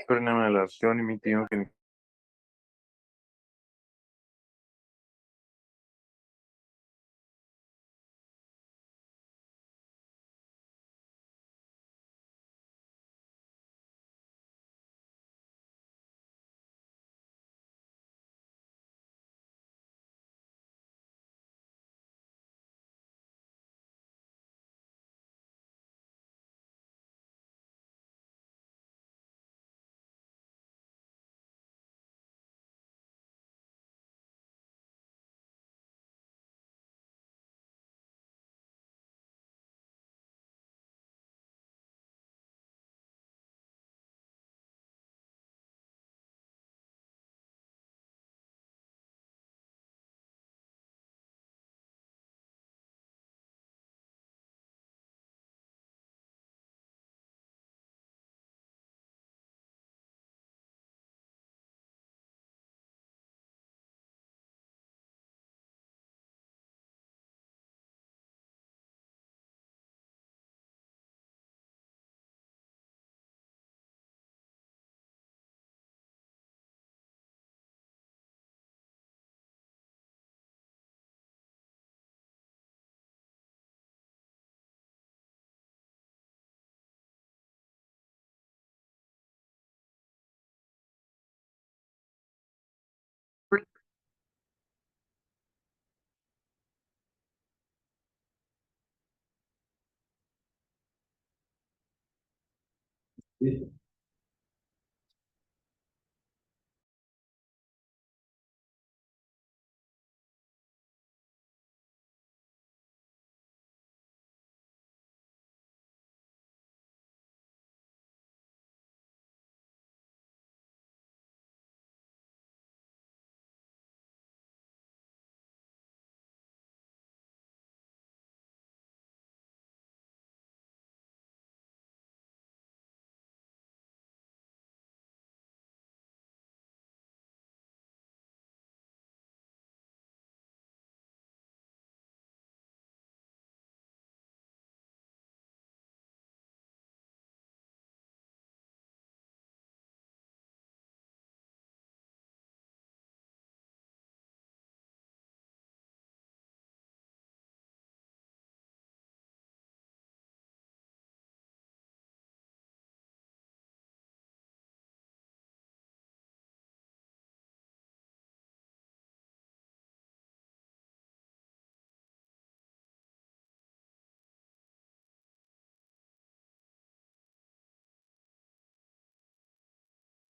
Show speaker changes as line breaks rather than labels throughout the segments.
Spre numele acțiunii meeting când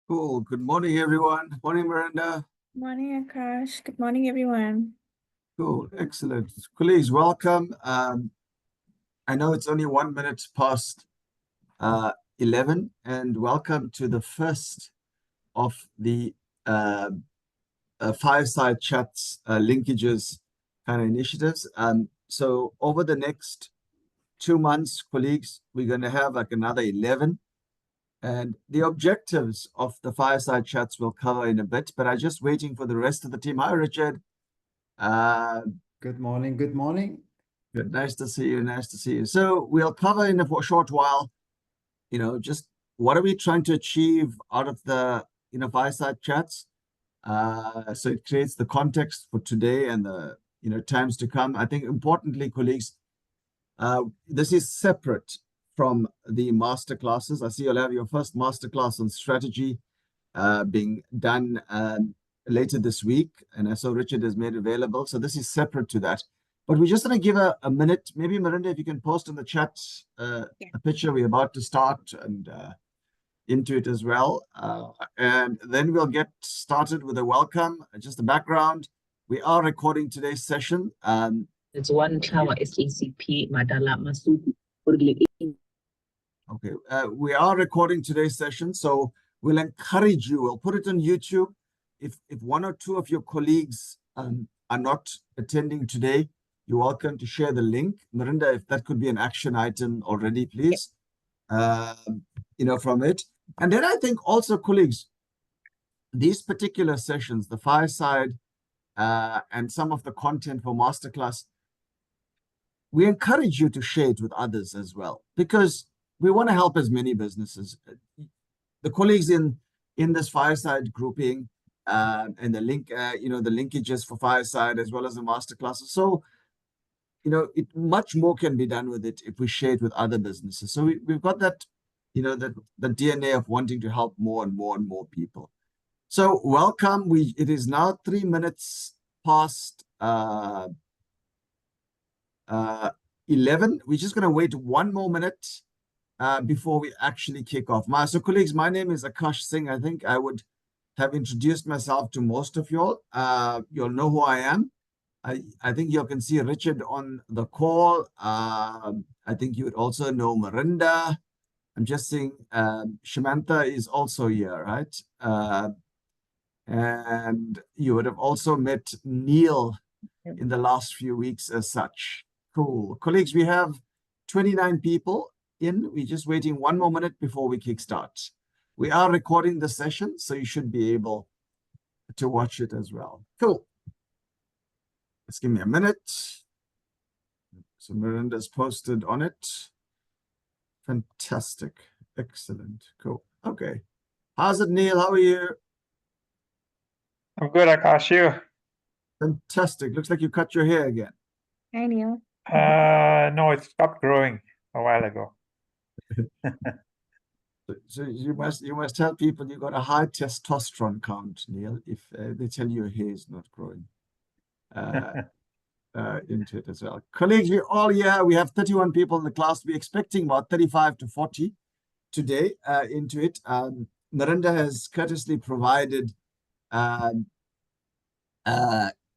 Cool. Good morning, everyone. Morning, Miranda.
Morning, Akash. Good morning, everyone.
Cool. Excellent. Colleagues, welcome. I know it's only 1 minute past 11, and welcome to the first of the Fireside Chats linkages kind of initiatives. So over the next 2 months, colleagues, we're going to have like another 11. And the objectives of the Fireside Chats we'll cover in a bit, but I'm just waiting for the rest of the team. Hi, Richard.
Good morning. Good morning.
Good. Nice to see you. Nice to see you. So we'll cover in a short while, just what are we trying to achieve out of the, Fireside Chats. So it creates the context for today and the, times to come. I think importantly, colleagues, this is separate from the masterclasses. I see you'll have your first masterclass on strategy being done later this week. And I saw Richard has made available. So this is separate to that. But we're just going to give a minute. Maybe, Miranda, if you can post in the chat a picture. We're about to start and into it as well. And then we'll get started with a welcome. Just the background. We are recording today's session.
It's one tower SACP Madala Masuku.
Okay, we are recording today's session, so we'll encourage you. We'll put it on YouTube. If one or two of your colleagues are not attending today, you're welcome to share the link. Miranda, if that could be an action item already, please. From it. And then I think also, colleagues, these particular sessions, the Fireside and some of the content for masterclass, we encourage you to share it with others as well, because we want to help as many businesses. The colleagues in this Fireside grouping, and the link, the linkages for Fireside as well as the masterclasses. So, much more can be done with it if we share it with other businesses. So we've got that, the DNA of wanting to help more and more and more people. So welcome. It is now 3 minutes past 11. We're just going to wait 1 more minute before we actually kick off. So colleagues, my name is Akash Singh. I think I would have introduced myself to most of y'all. You'll know who I am. I think you can see Richard on the call. I think you would also know Marinda. I'm just seeing Shamantha is also here, right? And you would have also met Neil in the last few weeks as such. Cool. Colleagues, we have 29 people in. We're just waiting 1 more minute before we kickstart. We are recording the session, so you should be able to watch it as well. Cool. Just give me a minute. So Miranda's posted on it. Fantastic. Excellent. Cool. Okay. How's it, Neil? How are you?
I'm good, Akash. You?
Fantastic. Looks like you cut your hair again.
Hi, Neil.
No, it stopped growing a while ago.
So you must tell people you got a high testosterone count, Neil, if they tell you your hair is not growing into it as well. Colleagues, we're all here. We have 31 people in the class. We're expecting about 35 to 40 today into it. Marinda has courteously provided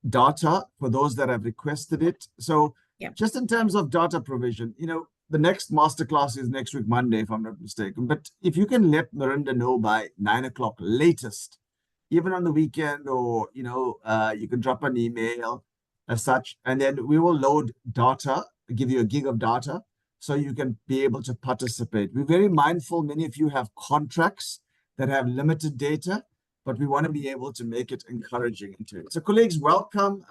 data for those that have requested it. So just in terms of data provision, the next masterclass is next week, Monday, if I'm not mistaken. But if you can let Marinda know by 9 o'clock latest, even on the weekend, or, you can drop an email as such, and then we will load data, give you a gig of data, so you can be able to participate. We're very mindful. Many of you have contracts that have limited data, but we want to be able to make it encouraging into it. So colleagues, welcome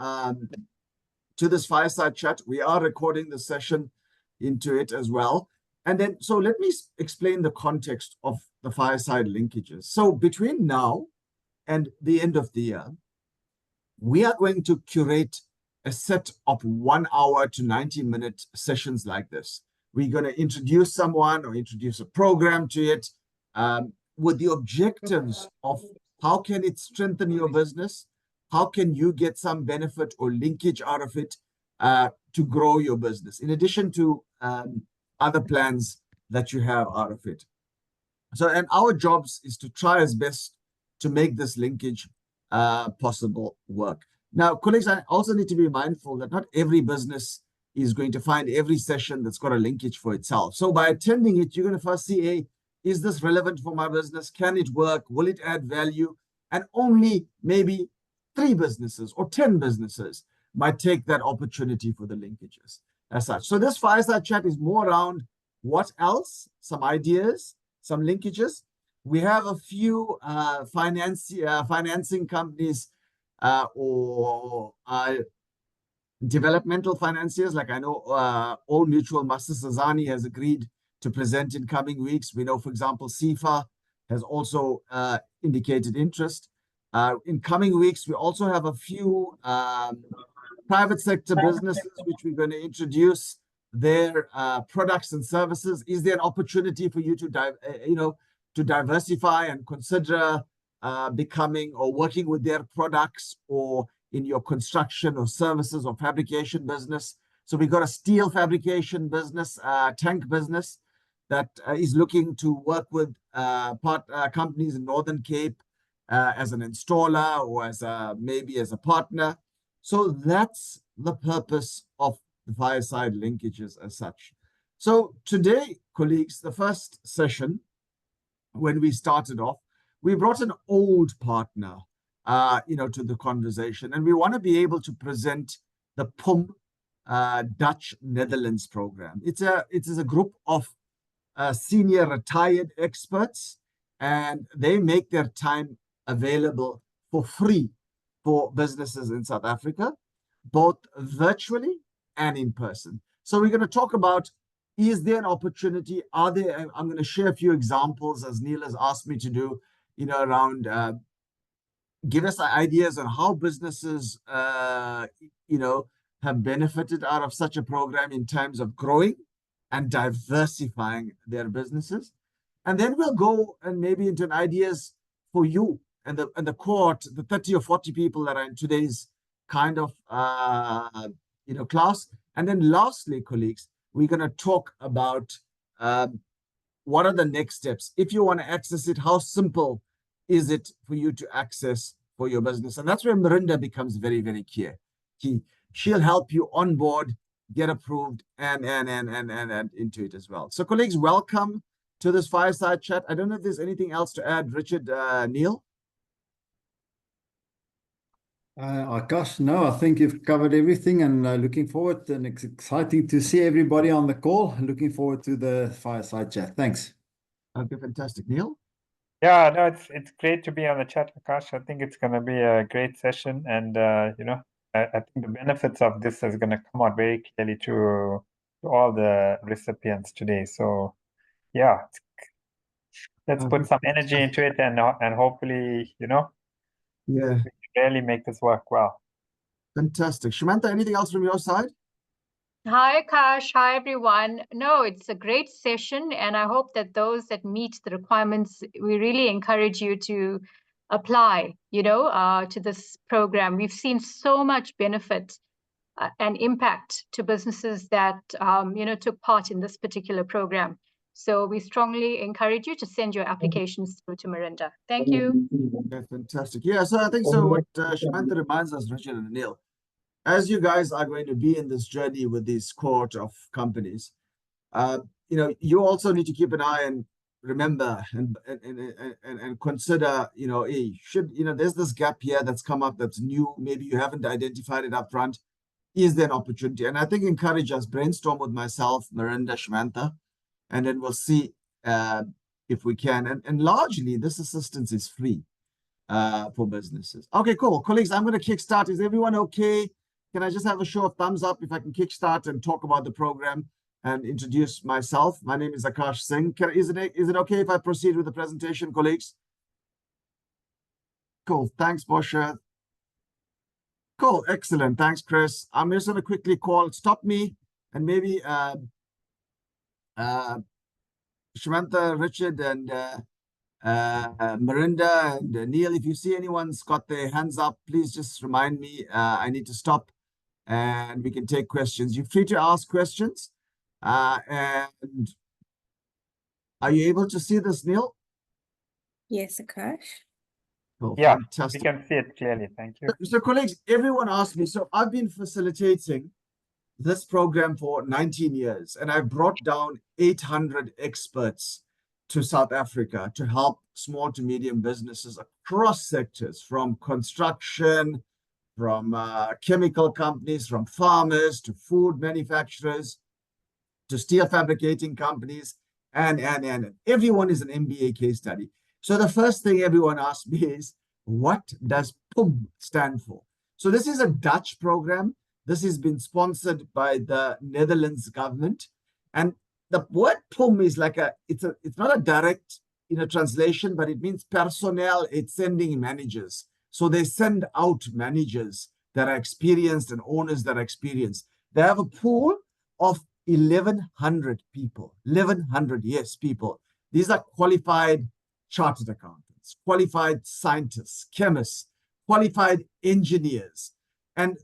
to this Fireside chat. We are recording the session into it as well. And then, so let me explain the context of the Fireside linkages. So between now and the end of the year, we are going to curate a set of 1 hour to 90-minute sessions like this. We're going to introduce someone or introduce a program to it with the objectives of how can it strengthen your business? How can you get some benefit or linkage out of it to grow your business, in addition to other plans that you have out of it? So, and our jobs is to try as best to make this linkage possible work. Now, colleagues, I also need to be mindful that not every business is going to find every session that's got a linkage for itself. So by attending it, you're going to first see, hey, is this relevant for my business? Can it work? Will it add value? And only maybe 3 businesses or 10 businesses might take that opportunity for the linkages as such. So this Fireside chat is more around what else, some ideas, some linkages. We have a few financing companies or developmental financiers. Like I know Old Mutual, Master Sazani has agreed to present in coming weeks. We know, for example, SIFA has also indicated interest. In coming weeks, we also have a few private sector businesses which we're going to introduce their products and services. Is there an opportunity for you to to diversify and consider becoming or working with their products, or in your construction or services or fabrication business? So we've got a steel fabrication business, tank business that is looking to work with companies in Northern Cape as an installer or as maybe as a partner. So that's the purpose of the Fireside linkages as such. So today, colleagues, the first session, when we started off, we brought an old partner, to the conversation, and we want to be able to present the PUM Dutch Netherlands program. It is a group of senior retired experts, and they make their time available for free for businesses in South Africa, both virtually and in person. So we're going to talk about, is there an opportunity? Are there, I'm going to share a few examples as Neil has asked me to do, around, give us ideas on how businesses, have benefited out of such a program in terms of growing and diversifying their businesses. And then we'll go and maybe into ideas for you and the cohort, the 30 or 40 people that are in today's kind of class. And then lastly, colleagues, we're going to talk about what are the next steps. If you want to access it, how simple is it for you to access for your business? And that's where Mirinda becomes very, very key. She'll help you onboard, get approved, and into it as well. So colleagues, welcome to this fireside chat. I don't know if there's anything else to add, Richard, Neil.
Akash, no, I think you've covered everything, and looking forward, and it's exciting to see everybody on the call. Looking forward to the fireside chat. Thanks.
Okay, fantastic. Neil?
Yeah, no, it's great to be on the chat, Akash. I think it's going to be a great session, and I think the benefits of this is going to come out very clearly to all the recipients today. So, yeah, let's put some energy into it, and hopefully,
Yeah,
we can really make this work well.
fantastic. Shamantha, anything else from your side?
Hi, Akash. Hi, everyone. No, it's a great session, and I hope that those that meet the requirements, we really encourage you to apply, to this program. We've seen so much benefit and impact to businesses that, took part in this particular program. So we strongly encourage you to send your applications through to Mirinda. Thank you.
That's fantastic. Yeah, so I think so what Shamantha reminds us, Richard and Neil, as you guys are going to be in this journey with this cohort of companies, you also need to keep an eye and remember and consider, there's this gap here that's come up that's new. Maybe you haven't identified it up front. Is there an opportunity? And I think encourage us, brainstorm with myself, Mirinda, Shamantha, and then we'll see if we can. And largely, this assistance is free for businesses. Okay, cool. Colleagues, I'm going to kickstart. Is everyone okay? Can I just have a show of thumbs up if I can kickstart and talk about the program and introduce myself? My name is Akash Singh. Is it okay if I proceed with the presentation, colleagues? Cool. Thanks, Bosha. Cool. Excellent. Thanks, Chris. I'm just going to quickly stop me, and maybe Shamantha, Richard, and Mirinda and Neil, if you see anyone's got their hands up, please just remind me. I need to stop and we can take questions. You're free to ask questions. And are you able to see this, Neil?
Yes, Akash.
Cool.
Yeah,
Fantastic.
we can see it clearly. Thank you.
So colleagues, everyone asked me, so I've been facilitating this program for 19 years, and I've brought down 800 experts to South Africa to help small to medium businesses across sectors, from construction, from chemical companies, from farmers to food manufacturers, to steel fabricating companies, and everyone is an MBA case study. So the first thing everyone asks me is, what does PUM stand for? So this is a Dutch program. This has been sponsored by the Netherlands government. And the word PUM is it's not a direct translation, but it means personnel. It's sending managers. So they send out managers that are experienced and owners that are experienced. They have a pool of 1,100 people. 1,100, yes, people. These are qualified chartered accountants, qualified scientists, chemists, qualified engineers. And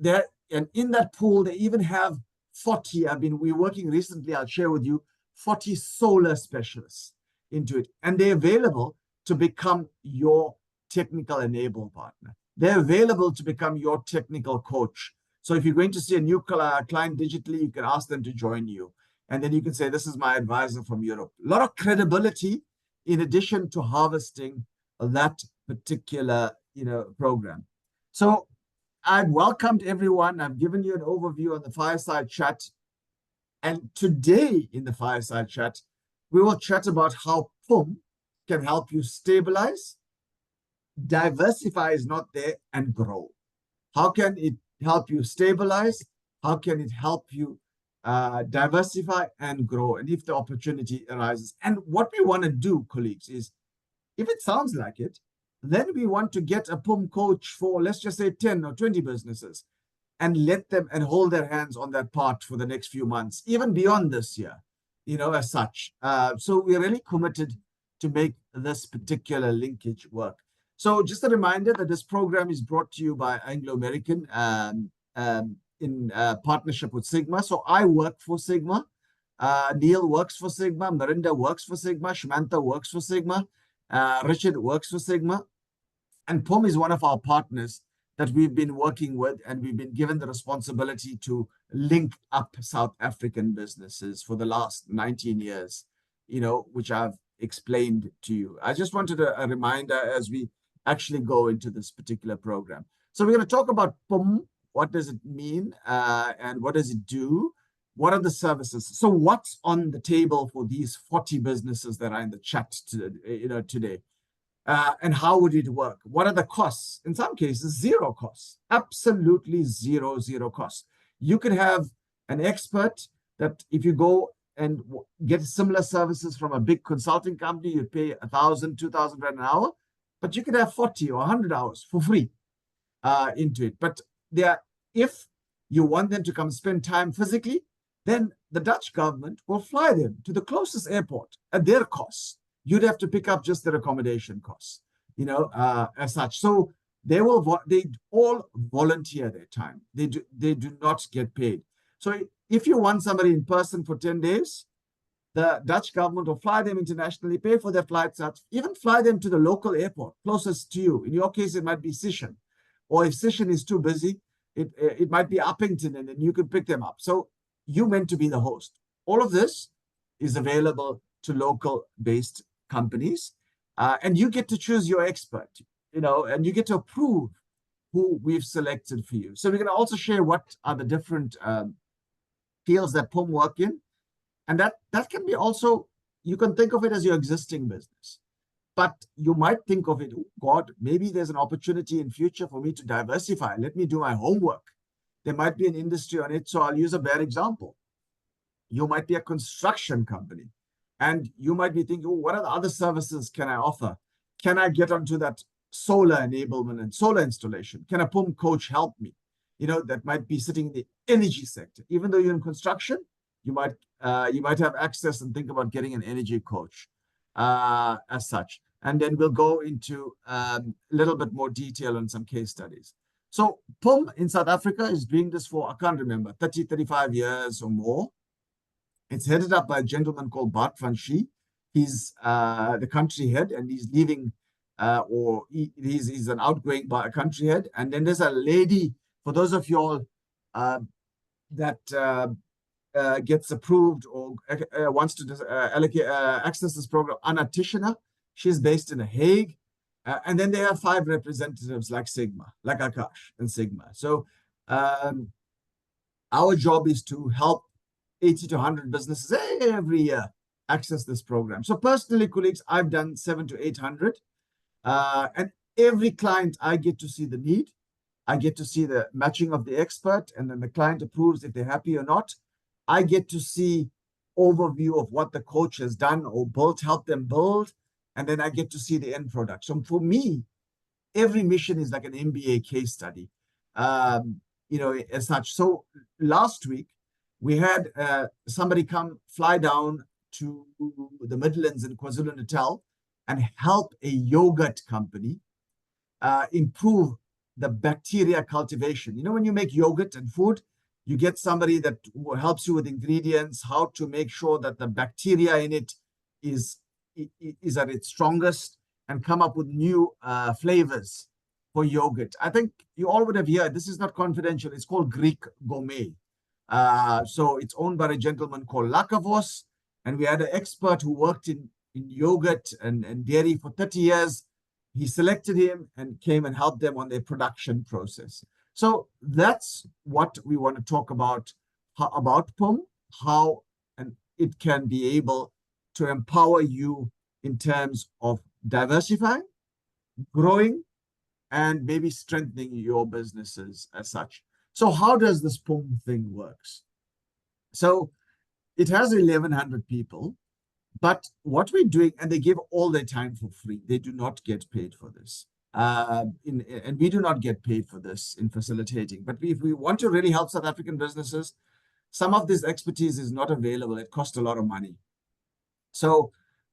in that pool, they even have 40, we're working recently, I'll share with you, 40 solar specialists into it. And they're available to become your technical enable partner. They're available to become your technical coach. So if you're going to see a new client digitally, you can ask them to join you. And then you can say, this is my advisor from Europe. A lot of credibility in addition to harvesting that particular program. So I've welcomed everyone. I've given you an overview on the fireside chat. And today in the fireside chat, we will chat about how PUM can help you stabilize, diversify is not there, and grow. How can it help you stabilize? How can it help you diversify and grow? And if the opportunity arises. And what we want to do, colleagues, is if it sounds like it, then we want to get a PUM coach for, let's just say, 10 or 20 businesses and let them and hold their hands on that part for the next few months, even beyond this year, as such. So we're really committed to make this particular linkage work. So just a reminder that this program is brought to you by Anglo American in partnership with Sigma. So I work for Sigma. Neil works for Sigma. Marinda works for Sigma. Shmanta works for Sigma. Richard works for Sigma. And PUM is one of our partners that we've been working with, and we've been given the responsibility to link up South African businesses for the last 19 years, which I've explained to you. I just wanted a reminder as we actually go into this particular program. So we're going to talk about PUM. What does it mean? And what does it do? What are the services? So what's on the table for these 40 businesses that are in the chat today? And how would it work? What are the costs? In some cases, zero costs, absolutely zero costs. You could have an expert that if you go and get similar services from a big consulting company, you pay 1,000, 2,000 rand an hour, but you could have 40 or 100 hours for free into it. But if you want them to come spend time physically, then the Dutch government will fly them to the closest airport at their cost. You'd have to pick up just their accommodation costs, as such. So they all volunteer their time. They do not get paid. So if you want somebody in person for 10 days, the Dutch government will fly them internationally, pay for their flights out, even fly them to the local airport closest to you. In your case, it might be Sishen, or if Sishen is too busy, it might be Uppington, and then you can pick them up. So you meant to be the host. All of this is available to local-based companies, and you get to choose your expert, and you get to approve who we've selected for you. So we're going to also share what are the different fields that PUM work in, and that can be also, you can think of it as your existing business, but you might think of it, oh God, maybe there's an opportunity in future for me to diversify. Let me do my homework. There might be an industry on it, so I'll use a bad example. You might be a construction company, and you might be thinking, oh, what are the other services can I offer? Can I get onto that solar enablement and solar installation? Can a PUM coach help me? That might be sitting in the energy sector. Even though you're in construction, you might have access and think about getting an energy coach as such. And then we'll go into a little bit more detail on some case studies. So PUM in South Africa is doing this for, I can't remember, 30, 35 years or more. It's headed up by a gentleman called Bart van Schie. He's the country head, and he's leaving, he's an outgoing country head. And then there's a lady, for those of you all that gets approved or wants to access this program, Anna Tishina. She's based in The Hague. And then they have 5 representatives like Sigma, like Akash and Sigma. So our job is to help 80 to 100 businesses every year access this program. So personally, colleagues, I've done 700 to 800. And every client, I get to see the need. I get to see the matching of the expert, and then the client approves if they're happy or not. I get to see overview of what the coach has done or built, help them build. And then I get to see the end product. So for me, every mission is like an MBA case study, as such. So last week, we had somebody fly down to the Midlands in KwaZulu-Natal and help a yogurt company improve the bacteria cultivation. When you make yogurt and food, you get somebody that helps you with ingredients, how to make sure that the bacteria in it is at its strongest, and come up with new flavors for yogurt. I think you all would have heard, this is not confidential, it's called Greek Gourmet. So it's owned by a gentleman called Lakavos, and we had an expert who worked in yogurt and dairy for 30 years. He selected him and came and helped them on their production process. So that's what we want to talk about PUM, how it can be able to empower you in terms of diversifying, growing, and maybe strengthening your businesses as such. So how does this PUM thing works? So it has 1,100 people, but what we're doing, and they give all their time for free. They do not get paid for this. And we do not get paid for this in facilitating. But if we want to really help South African businesses, some of this expertise is not available. It costs a lot of money. So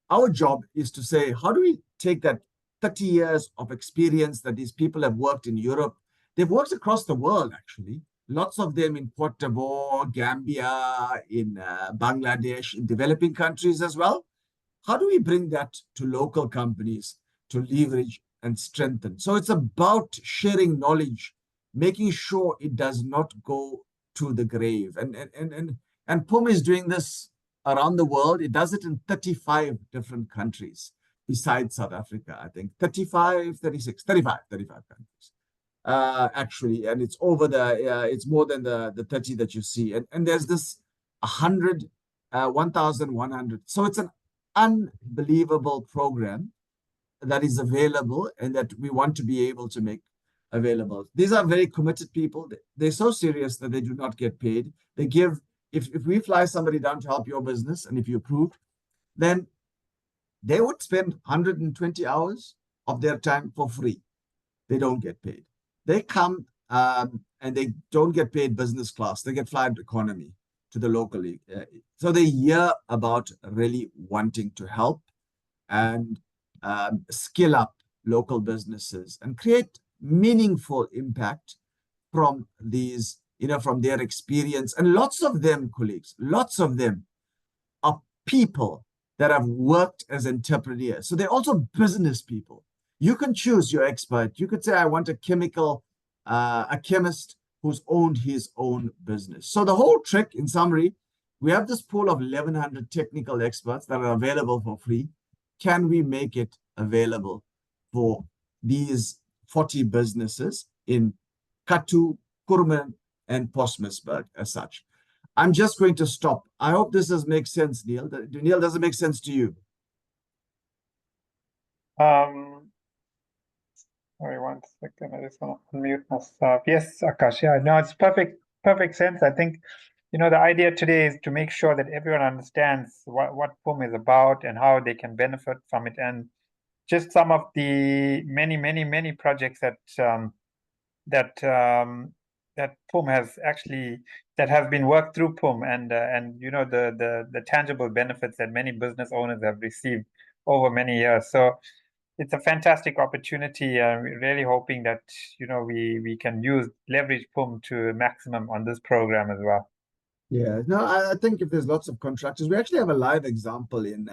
our job is to say, how do we take that 30 years of experience that these people have worked in Europe? They've worked across the world, actually. Lots of them in Cote d'Ivoire, Gambia, in Bangladesh, in developing countries as well. How do we bring that to local companies to leverage and strengthen? So it's about sharing knowledge, making sure it does not go to the grave. And PUM is doing this around the world. It does it in 35 different countries besides South Africa, I think. 35 countries. Actually, and it's over it's more than the 30 that you see. And there's this 1,100. So it's an unbelievable program that is available and that we want to be able to make available. These are very committed people. They're so serious that they do not get paid. They give, if we fly somebody down to help your business, and if you approve, then they would spend 120 hours of their time for free. They don't get paid. They come and they don't get paid business class. They get flight economy to the local. So they hear about really wanting to help and skill up local businesses and create meaningful impact from these, from their experience. And lots of them, colleagues, lots of them are people that have worked as entrepreneurs. So they're also business people. You can choose your expert. You could say, I want a chemist who's owned his own business. So the whole trick, in summary, we have this pool of 1,100 technical experts that are available for free. Can we make it available for these 40 businesses in Katu, Kurman, and Postmasburg as such? I'm just going to stop. I hope this does make sense, Neil. Neil, does it make sense to you?
Sorry, 1 second. I just want to unmute myself. Yes, Akash. Yeah, no, it's perfect sense. I think, the idea today is to make sure that everyone understands what PUM is about and how they can benefit from it, and just some of the many projects that PUM has actually, that have been worked through PUM, and the tangible benefits that many business owners have received over many years. So it's a fantastic opportunity. We're really hoping that we can leverage PUM to maximum on this program as well.
Yeah, no, I think if there's lots of contractors, we actually have a live example in,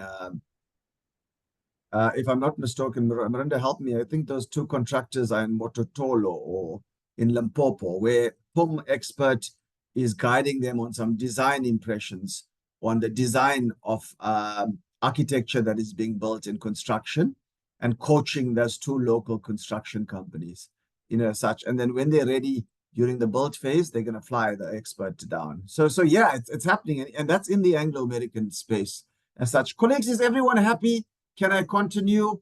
if I'm not mistaken, Miranda, help me. I think those 2 contractors are in Mototolo or in Limpopo, where PUM expert is guiding them on some design impressions on the design of architecture that is being built in construction, and coaching those 2 local construction companies, such. And then when they're ready during the build phase, they're going to fly the expert down. So yeah, it's happening. And that's in the Anglo-American space as such. Colleagues, is everyone happy? Can I continue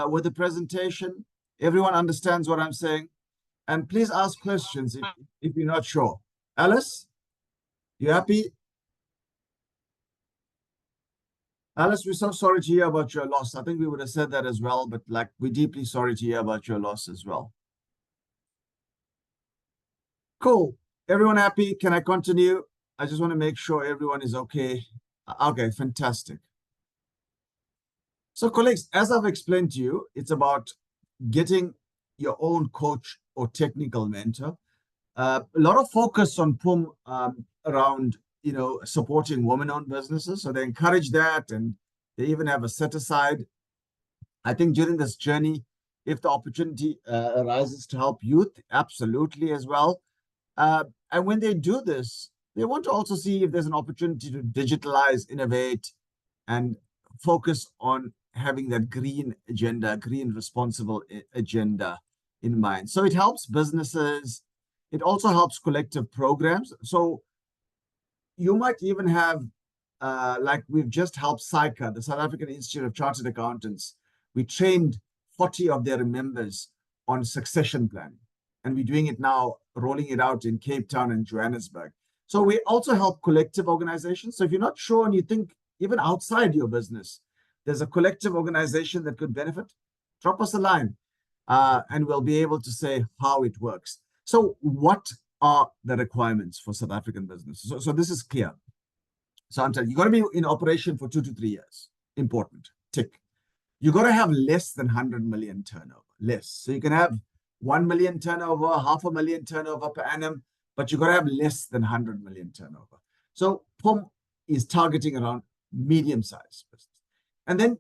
with the presentation? Everyone understands what I'm saying? And please ask questions if you're not sure. Alice, you happy? Alice, we're so sorry to hear about your loss. I think we would have said that as well, but we're deeply sorry to hear about your loss as well. Cool. Everyone happy? Can I continue? I just want to make sure everyone is okay. Okay, fantastic. So colleagues, as I've explained to you, it's about getting your own coach or technical mentor. A lot of focus on PUM around, supporting women-owned businesses. So they encourage that, and they even have a set aside. I think during this journey, if the opportunity arises to help youth, absolutely as well. And when they do this, they want to also see if there's an opportunity to digitalize, innovate, and focus on having that green agenda, green responsible agenda in mind. So it helps businesses. It also helps collective programs. So you might even have, we've just helped SAICA, the South African Institute of Chartered Accountants. We trained 40 of their members on succession planning. And we're doing it now, rolling it out in Cape Town and Johannesburg. So we also help collective organizations. So if you're not sure and you think even outside your business, there's a collective organization that could benefit, drop us a line and we'll be able to say how it works. So what are the requirements for South African businesses? So this is clear. So I'm telling you, got to be in operation for 2 to 3 years. Important, tick. You got to have less than 100 million turnover, less. So you can have 1 million turnover, 500,000 turnover per annum, but you got to have less than 100 million turnover. So PUM is targeting around medium-sized business. And then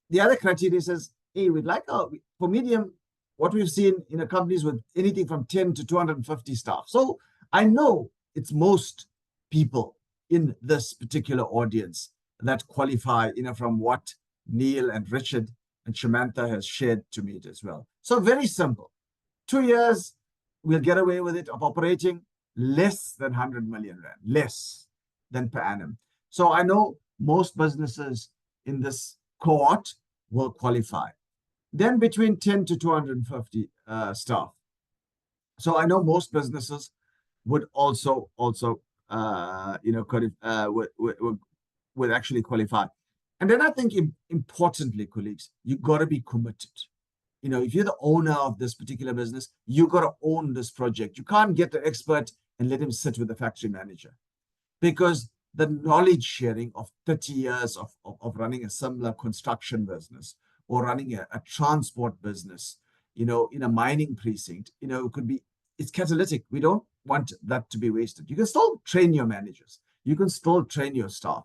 the other criteria says, hey, we'd like for medium, what we've seen in companies with anything from 10 to 250 staff. So I know it's most people in this particular audience that qualify, from what Neil and Richard and Shamantha has shared to me as well. So very simple. 2 years, we'll get away with it of operating less than 100 million rand, less than per annum. So I know most businesses in this cohort will qualify. Then between 10 to 250 staff. So I know most businesses would also would actually qualify. And then I think importantly, colleagues, you got to be committed. If you're the owner of this particular business, you got to own this project. You can't get the expert and let him sit with the factory manager, because the knowledge sharing of 30 years of running a similar construction business or running a transport business, in a mining precinct, it's catalytic. We don't want that to be wasted. You can still train your managers. You can still train your staff.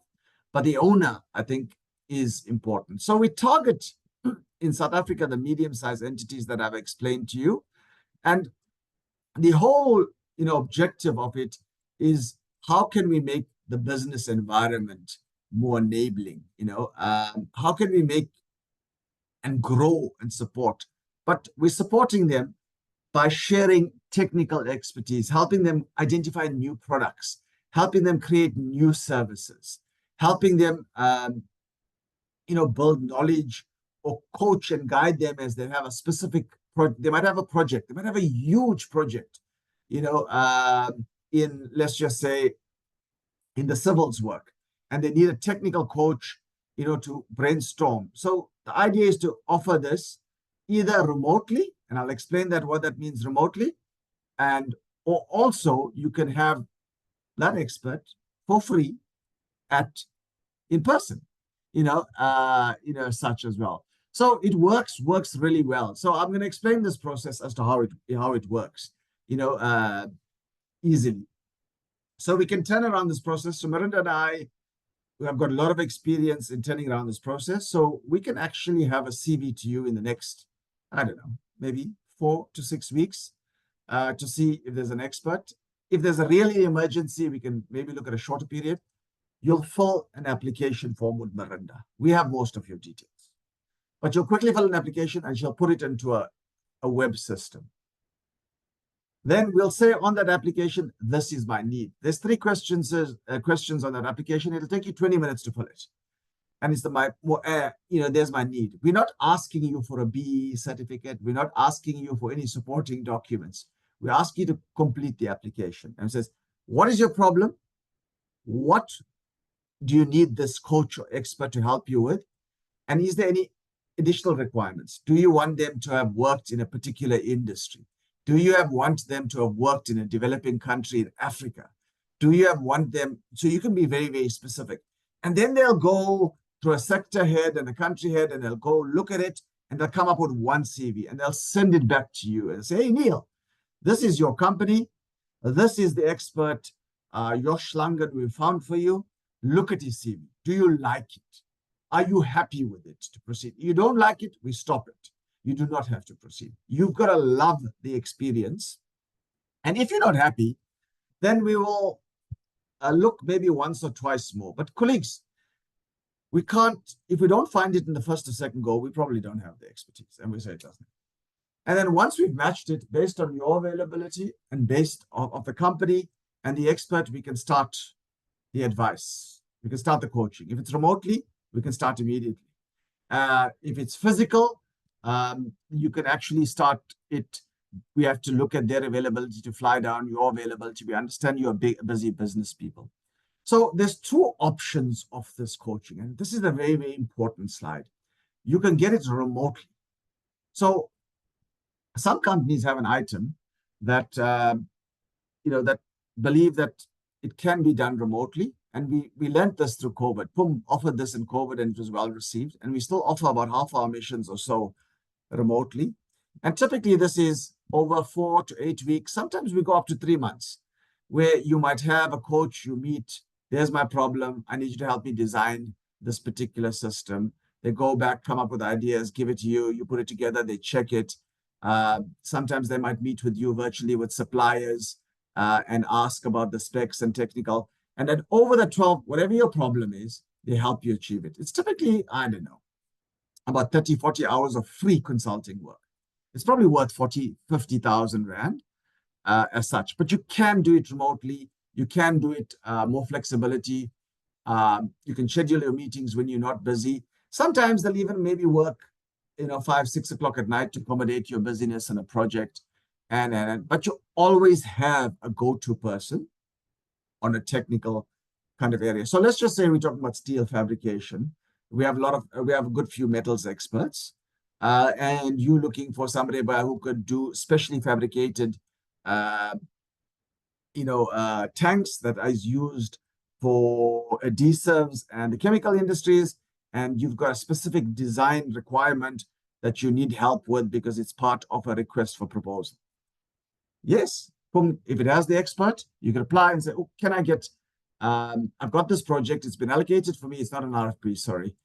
But the owner, I think, is important. So we target in South Africa the medium-sized entities that I've explained to you. And the whole, objective of it is how can we make the business environment more enabling? How can we make and grow and support? But we're supporting them by sharing technical expertise, helping them identify new products, helping them create new services, helping them, build knowledge or coach and guide them as they have a specific they might have a project, they might have a huge project, in, let's just say, in the civils work, and they need a technical coach, to brainstorm. So the idea is to offer this either remotely, and I'll explain what that means remotely, or also you can have that expert for free in person, such as well. So it works really well. So I'm going to explain this process as to how it works, easily. So we can turn around this process. So Marinda and I, we have got a lot of experience in turning around this process. So we can actually have a CV to you in the next, I don't know, maybe 4 to 6 weeks to see if there's an expert. If there's a really emergency, we can maybe look at a shorter period. You'll fill an application form with Marinda. We have most of your details. But you'll quickly fill an application and she'll put it into a web system. Then we'll say on that application, this is my need. There's 3 questions on that application. It'll take you 20 minutes to fill it. And it's there's my need. We're not asking you for a BE certificate. We're not asking you for any supporting documents. We ask you to complete the application. And it says, what is your problem? What do you need this coach or expert to help you with? And is there any additional requirements? Do you want them to have worked in a particular industry? Do you want them to have worked in a developing country in Africa? Do you want them? So you can be very, very specific. And then they'll go to a sector head and a country head, and they'll go look at it, and they'll come up with one CV, and they'll send it back to you and say, hey, Neil, this is your company. This is the expert, Josh Langen, we found for you. Look at his CV. Do you like it? Are you happy with it to proceed? You don't like it, we stop it. You do not have to proceed. You've got to love the experience. And if you're not happy, then we will look maybe once or twice more. But colleagues, we can't, if we don't find it in the first or second go, we probably don't have the expertise. And we say it doesn't. And then once we've matched it based on your availability and based on the company and the expert, we can start the advice. We can start the coaching. If it's remotely, we can start immediately. If it's physical, you can actually start it. We have to look at their availability to fly down, your availability. We understand you're busy business people. So there's two options of this coaching, and this is a very, very important slide. You can get it remotely. So some companies have an item that that believe that it can be done remotely, and we learned this through COVID. PUM offered this in COVID, and it was well received, and we still offer about half our missions or so remotely. And typically this is over 4 to 8 weeks. Sometimes we go up to 3 months, where you might have a coach you meet. There's my problem. I need you to help me design this particular system. They go back, come up with ideas, give it to you. You put it together, they check it. Sometimes they might meet with you virtually with suppliers and ask about the specs and technical. And then over the 12, whatever your problem is, they help you achieve it. It's typically, I don't know, about 30, 40 hours of free consulting work. It's probably worth 40, 50,000 Rand as such, but you can do it remotely. You can do it more flexibility. You can schedule your meetings when you're not busy. Sometimes they'll even maybe work, 5, 6 o'clock at night to accommodate your busyness in a project. But you always have a go-to person on a technical kind of area. So let's just say we're talking about steel fabrication. We have a good few metals experts, and you looking for somebody who could do specially fabricated, tanks that is used for adhesives and the chemical industries, and you've got a specific design requirement that you need help with because it's part of a request for proposal. Yes, if it has the expert, you can apply and say, oh, can I get, I've got this project, it's been allocated for me, it's not an RFP, sorry.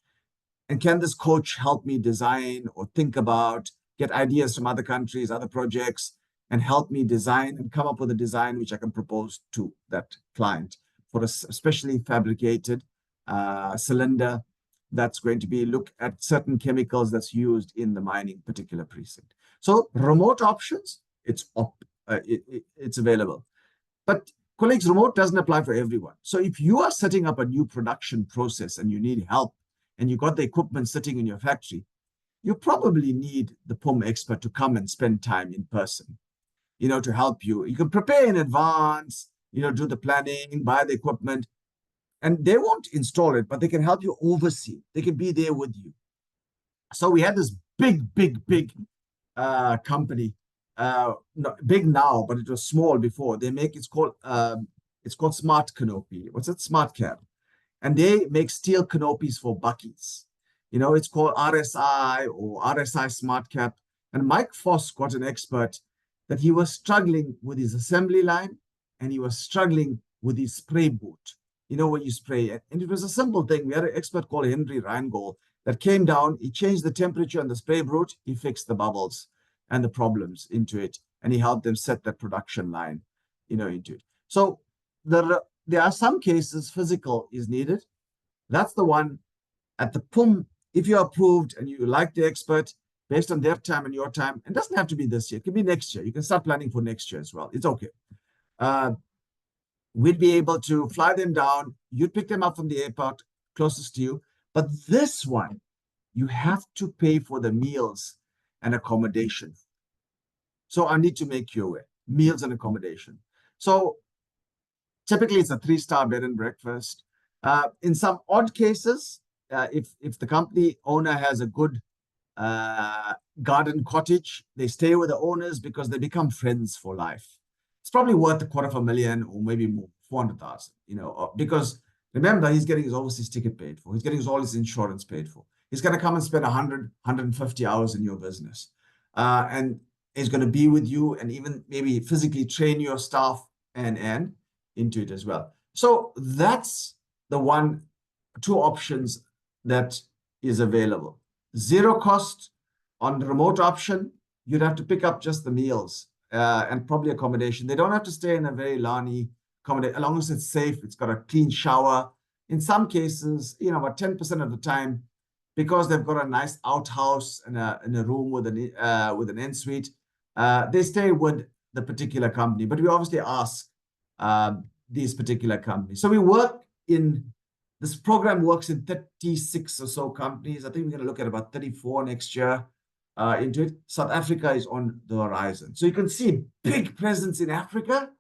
And can this coach help me design or think about, get ideas from other countries, other projects, and help me design and come up with a design which I can propose to that client for a specially fabricated cylinder that's going to be look at certain chemicals that's used in the mining particular precinct. So remote options, it's available. But colleagues, remote doesn't apply for everyone. So if you are setting up a new production process and you need help and you got the equipment sitting in your factory, you probably need the PUM expert to come and spend time in person, to help you. You can prepare in advance, do the planning, buy the equipment, and they won't install it, but they can help you oversee. They can be there with you. So we had this big company, big now, but it was small before. They make, it's called Smart Canopy. What's it? Smart Cap. And they make steel canopies for buckies. It's called RSI or RSI Smart Cap. And Mike Foss got an expert that he was struggling with his assembly line and he was struggling with his spray boot. When you spray it. And it was a simple thing. We had an expert called Henry Reingold that came down, he changed the temperature on the spray boot, he fixed the bubbles and the problems into it, and he helped them set that production line, into it. So there are some cases physical is needed. That's the one at the PUM. If you're approved and you like the expert, based on their time and your time, it doesn't have to be this year. It can be next year. You can start planning for next year as well. It's okay. We'd be able to fly them down. You'd pick them up from the airport closest to you. But this one, you have to pay for the meals and accommodation. So I need to make you aware, meals and accommodation. So typically it's a 3-star bed and breakfast. In some odd cases, if the company owner has a good garden cottage, they stay with the owners because they become friends for life. It's probably worth $250,000 or maybe more, 400,000, because remember, he's getting his overseas ticket paid for. He's getting all his insurance paid for. He's going to come and spend 100, 150 hours in your business. And he's going to be with you and even maybe physically train your staff and into it as well. So that's the 2 options that is available. 0 cost on the remote option. You'd have to pick up just the meals and probably accommodation. They don't have to stay in a very Lani accommodation, as long as it's safe, it's got a clean shower. In some cases, about 10% of the time, because they've got a nice outhouse and a room with an ensuite, they stay with the particular company. But we obviously ask these particular companies. So this program works in 36 or so companies. I think we're going to look at about 34 next year. into it. South Africa is on the horizon. So you can see big presence in Africa,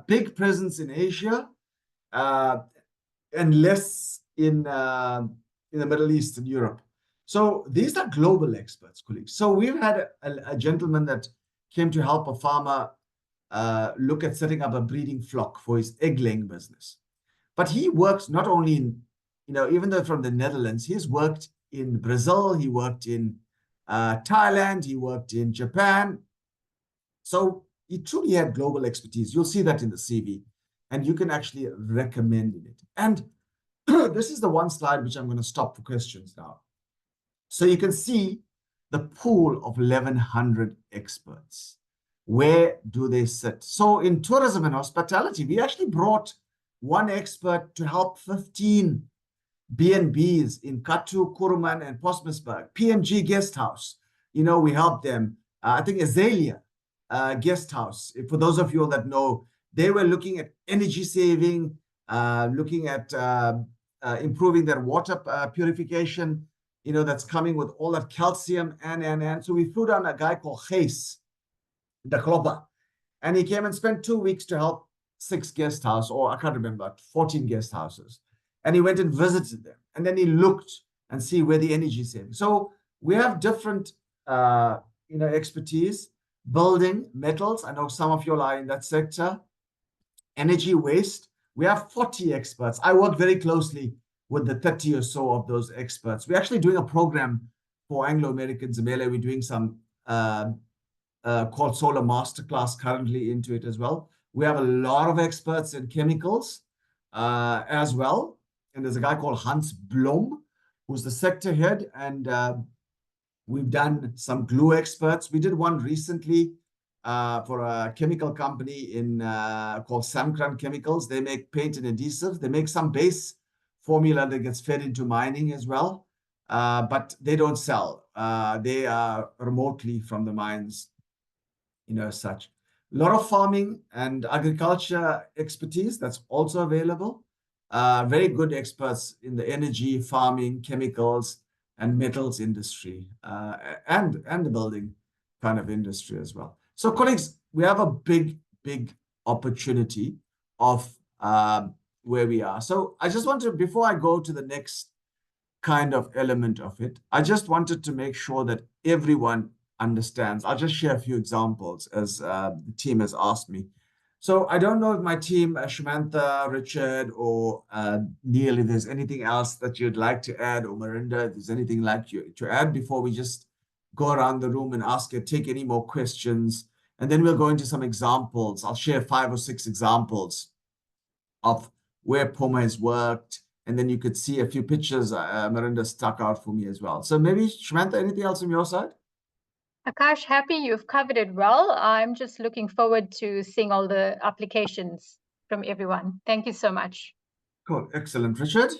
big presence in Asia, and less in the Middle East and Europe. So these are global experts, colleagues. So we've had a gentleman that came to help a farmer look at setting up a breeding flock for his egg-laying business. But he works not only in, even though from the Netherlands, he's worked in Brazil, he worked in Thailand, he worked in Japan. So he truly had global expertise. You'll see that in the CV, and you can actually recommend it. And this is the one slide which I'm going to stop for questions now. So you can see the pool of 1,100 experts. Where do they sit? So in tourism and hospitality, we actually brought one expert to help 15 B&Bs in Katu, Kuruman, and Postmasburg. PMG Guest House, we helped them. I think Azalea Guest House, for those of you that know, they were looking at energy saving, looking at improving their water purification, that's coming with all that calcium. And so we flew down a guy called Gees de Klopper, and he came and spent 2 weeks to help 6 guest houses, or I can't remember, 14 guest houses. And he went and visited them. And then he looked and see where the energy is saving. So we have different, expertise, building, metals. I know some of you are in that sector. Energy waste. We have 40 experts. I work very closely with the 30 or so of those experts. We're actually doing a program for Anglo-Americans. We're doing some called Solar Masterclass currently into it as well. We have a lot of experts in chemicals as well. And there's a guy called Hans Blom, who's the sector head. And we've done some glue experts. We did one recently for a chemical company called Samkran Chemicals. They make paint and adhesives. They make some base formula that gets fed into mining as well. But they don't sell. They are remotely from the mines, such. A lot of farming and agriculture expertise that's also available. Very good experts in the energy, farming, chemicals, and metals industry, and the building kind of industry as well. So, colleagues, we have a big opportunity of where we are. So I just wanted, before I go to the next kind of element of it, I just wanted to make sure that everyone understands. I'll just share a few examples as the team has asked me. So I don't know if my team, Shmantha, Richard, or Neil, if there's anything else that you'd like to add, or Marinda, if there's anything like you to add before we just go around the room and take any more questions. And then we'll go into some examples. I'll share 5 or 6 examples of where PUM has worked. And then you could see a few pictures Marinda stuck out for me as well. So maybe, Shmantha, anything else from your side?
Akash, happy you've covered it well. I'm just looking forward to seeing all the applications from everyone. Thank you so much.
Cool. Excellent. Richard?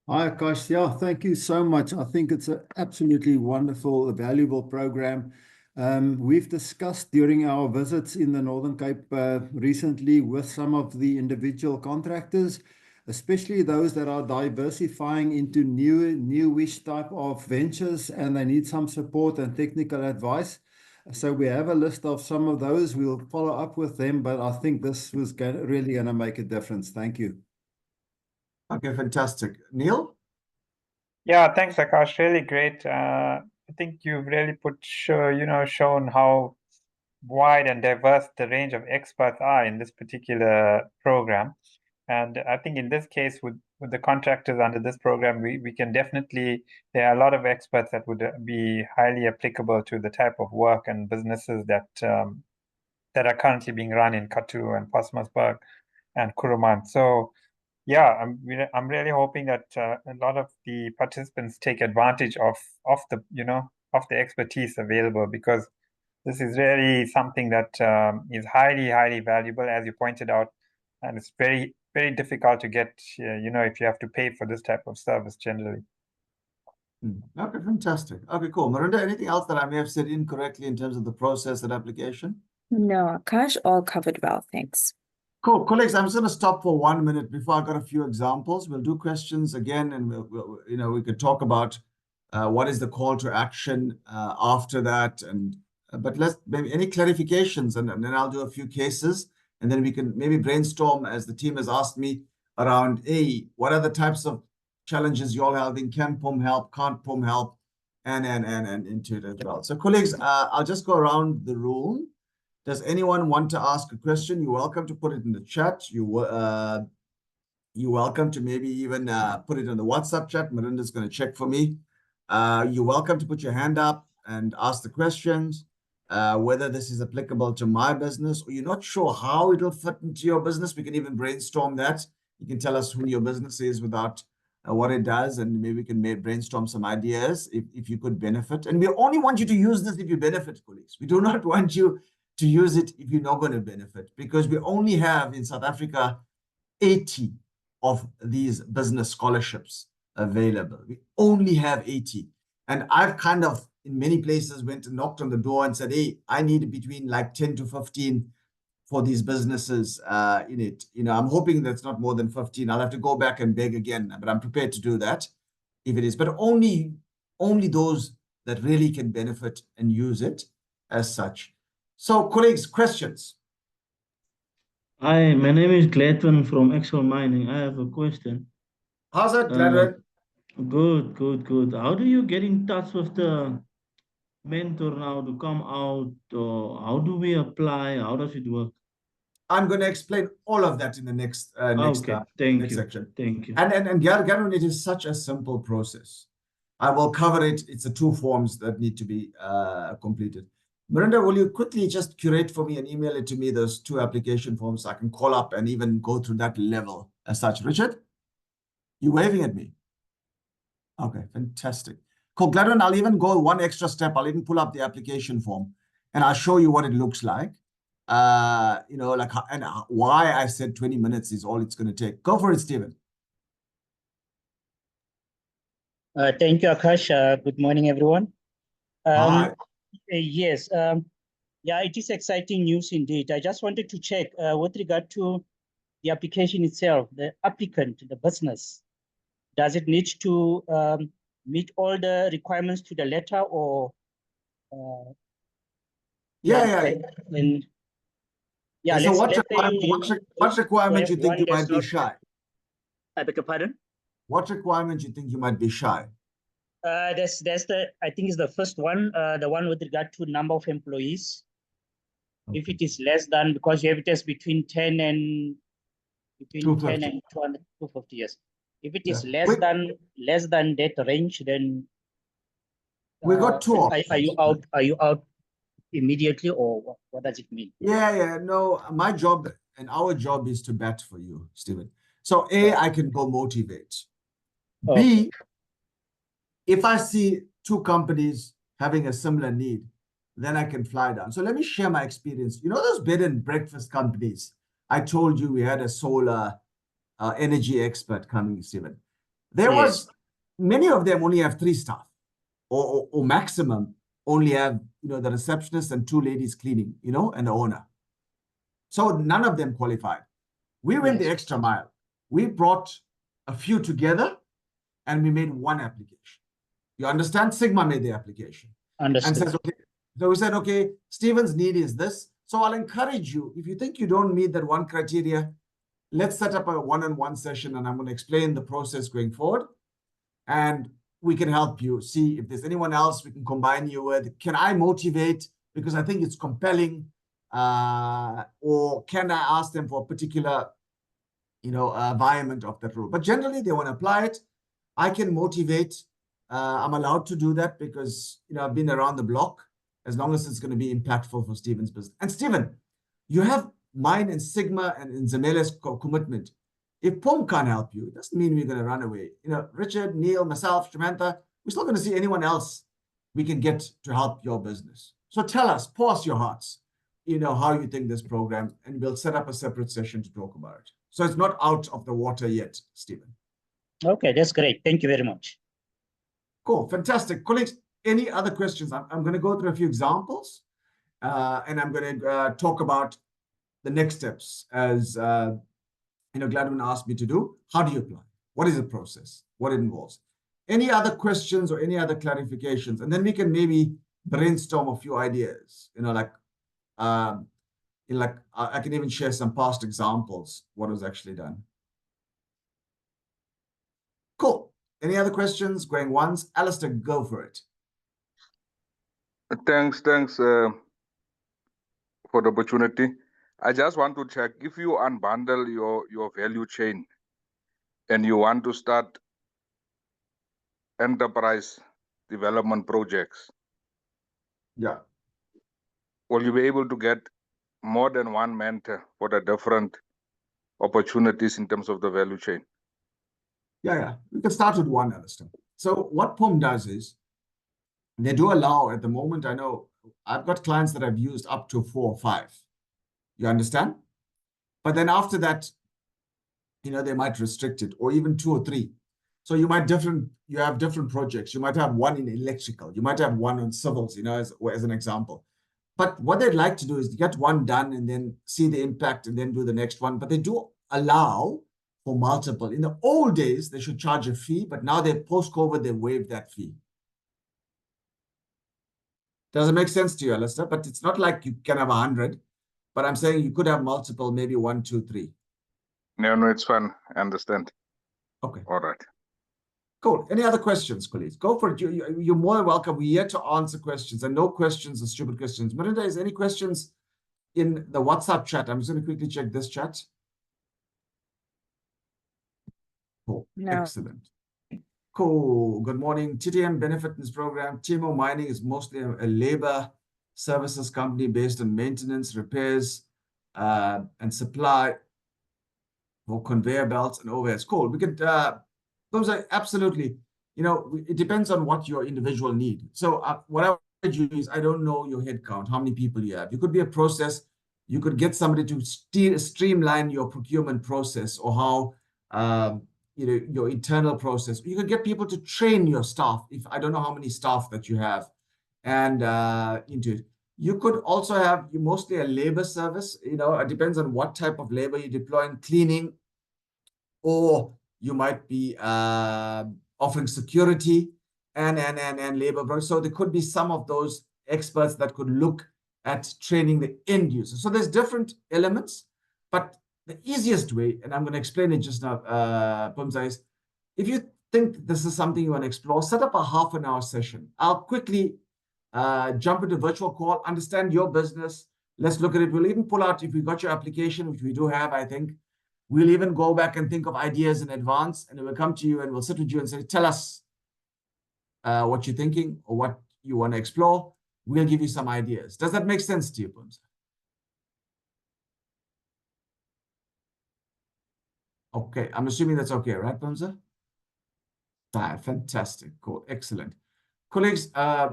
Hi, Akash. Yeah, thank you so much. I think it's an absolutely wonderful, valuable program. We've discussed during our visits in the Northern Cape recently with some of the individual contractors, especially those that are diversifying into newish type of ventures, and they need some support and technical advice. So we have a list of some of those. We'll follow up with them, but I think this was really going to make a difference. Thank you.
Okay, fantastic. Neil?
Yeah, thanks, Akash. Really great. I think you've really shown how wide and diverse the range of experts are in this particular program. And I think in this case, with the contractors under this program, we can definitely, there are a lot of experts that would be highly applicable to the type of work and businesses that that are currently being run in Katu and Postmasburg and Kuruman. So yeah, I'm really hoping that a lot of the participants take advantage of the of the expertise available, because this is really something that is highly valuable, as you pointed out, and it's very difficult to get, if you have to pay for this type of service generally.
Okay, fantastic. Okay, cool. Marinda, anything else that I may have said incorrectly in terms of the process and application?
No, Akash, all covered well. Thanks.
Cool. Colleagues, I'm just going to stop for 1 minute before I got a few examples. We'll do questions again, and we could talk about What is the call to action after that? And but let's maybe any clarifications, and then I'll do a few cases, and then we can maybe brainstorm as the team has asked me around, hey, what are the types of challenges you're all having? Can PUM help? Can't PUM help? And into it as well. So colleagues, I'll just go around the room. Does anyone want to ask a question? You're welcome to put it in the chat. You're welcome to maybe even put it in the WhatsApp chat. Miranda's going to check for me. You're welcome to put your hand up and ask the questions, whether this is applicable to my business or you're not sure how it'll fit into your business. We can even brainstorm that. You can tell us who your business is without what it does, and maybe we can brainstorm some ideas if you could benefit. And we only want you to use this if you benefit, colleagues. We do not want you to use it if you're not going to benefit, because we only have in South Africa 80 of these business scholarships available. We only have 80. And I've kind of, in many places, went and knocked on the door and said, hey, I need between like 10 to 15 for these businesses in it. I'm hoping that's not more than 15. I'll have to go back and beg again, but I'm prepared to do that if it is. But only those that really can benefit and use it as such. So, colleagues, questions?
Hi, my name is Gladwin from Excel Mining. I have a question.
How's that, Gladwin?
Good. How do you get in touch with the mentor now to come out? Or how do we apply? How does it work?
I'm going to explain all of that in the next
Thank you.
section.
Thank you.
And Gavin, it is such a simple process. I will cover it. It's the 2 forms that need to be completed. Miranda, will you quickly just curate for me and email it to me, those 2 application forms? I can call up and even go through that level as such. Richard, you waving at me? Okay, fantastic. Cool, Gladwin, I'll even go 1 extra step. I'll even pull up the application form and I'll show you what it looks like. Like and why I said 20 minutes is all it's going to take. Go for it, Stephen.
Thank you, Akash. Good morning, everyone.
Hi.
Yes, yeah, it is exciting news indeed. I just wanted to check with regard to the application itself, the applicant, the business. Does it need to meet all the requirements to the letter, or?
So what requirement you think you might be shy?
I beg your pardon?
What requirement you think you might be shy?
That's the, I think is the first one, the one with regard to number of employees. Okay. If it is less than, because you have it as between 10 and 200, 250 years. If it is less than that range, then
we got 2 options.
Are you out immediately, or what does it mean?
No, my job and our job is to bat for you, Stephen. So A, I can go motivate. B, if I see 2 companies having a similar need, then I can fly down. So let me share my experience. You know those bed and breakfast companies? I told you we had a solar energy expert coming, Stephen. There was, many of them only have 3 staff, or maximum only have, the receptionist and 2 ladies cleaning, and the owner. So none of them qualified. We went the extra mile. We brought a few together and we made 1 application. You understand? Sigma made the application.
Understood.
And says, okay. So we said, okay, Stephen's need is this. So I'll encourage you, if you think you don't meet that 1 criteria, let's set up a one-on-one session and I'm going to explain the process going forward. And we can help you see if there's anyone else we can combine you with. Can I motivate because I think it's compelling? Or can I ask them for a particular, environment of that role? But generally, they want to apply it. I can motivate. I'm allowed to do that because, I've been around the block as long as it's going to be impactful for Stephen's business. And Stephen, you have mine and Sigma and Zamela's commitment. If PUM can't help you, it doesn't mean we're going to run away. Richard, Neil, myself, Samantha, we're still going to see anyone else we can get to help your business. So tell us, pour us your hearts, how you think this program, and we'll set up a separate session to talk about it. So it's not out of the water yet, Stephen.
Okay, that's great. Thank you very much.
Cool, fantastic. Colleagues, any other questions? I'm going to go through a few examples, and I'm going to talk about the next steps as, Gladwin asked me to do. How do you apply? What is the process? What it involves? Any other questions or any other clarifications? And then we can maybe brainstorm a few ideas, I can even share some past examples, what was actually done. Cool. Any other questions? Going once? Alistair, go for it.
Thanks for the opportunity. I just want to check if you unbundle your value chain and you want to start enterprise development projects.
Yeah.
Will you be able to get more than one mentor for the different opportunities in terms of the value chain?
Yeah. We can start with one, Alistair. So what PUM does is, they do allow, at the moment, I know I've got clients that I've used up to 4 or 5. You understand? But then after that, they might restrict it, or even 2 or 3. So you have different projects. You might have one in electrical. You might have one on civils, as an example. But what they'd like to do is get one done and then see the impact and then do the next one. But they do allow for multiple. In the old days, they should charge a fee, but now post-COVID, they waived that fee. Does it make sense to you, Alistair? But it's not like you can have 100, but I'm saying you could have multiple, maybe 1, 2, 3.
No, it's fine. I understand.
Okay.
All right.
Cool. Any other questions, colleagues? Go for it. You're more than welcome. We're here to answer questions, and no questions are stupid questions. Marinda, is any questions in the WhatsApp chat? I'm just going to quickly check this chat. Cool.
No.
Excellent. Cool. Good morning. TTM benefit in this program. TMO Mining is mostly a labor services company based on maintenance, repairs, and supply for conveyor belts and overheads. Cool. We could, those are absolutely, it depends on what your individual need. So what I would do is, I don't know your head count, how many people you have. You could be a process. You could get somebody to streamline your procurement process, or how, your internal process. You could get people to train your staff. If I don't know how many staff that you have, and into it. You could also have mostly a labor service. It depends on what type of labor you deploy in cleaning, or you might be offering security and labor. So there could be some of those experts that could look at training the end user. So there's different elements, but the easiest way, and I'm going to explain it just now, Pumza, is if you think this is something you want to explore, set up a half-an-hour session. I'll quickly jump into virtual call, understand your business. Let's look at it. We'll even pull out, if we got your application, which we do have, I think, we'll even go back and think of ideas in advance, and we'll come to you and we'll sit with you and say, tell us what you're thinking or what you want to explore. We'll give you some ideas. Does that make sense to you, Pumza? Okay, I'm assuming that's okay, right, Pumza? Fantastic, cool, excellent. Colleagues, I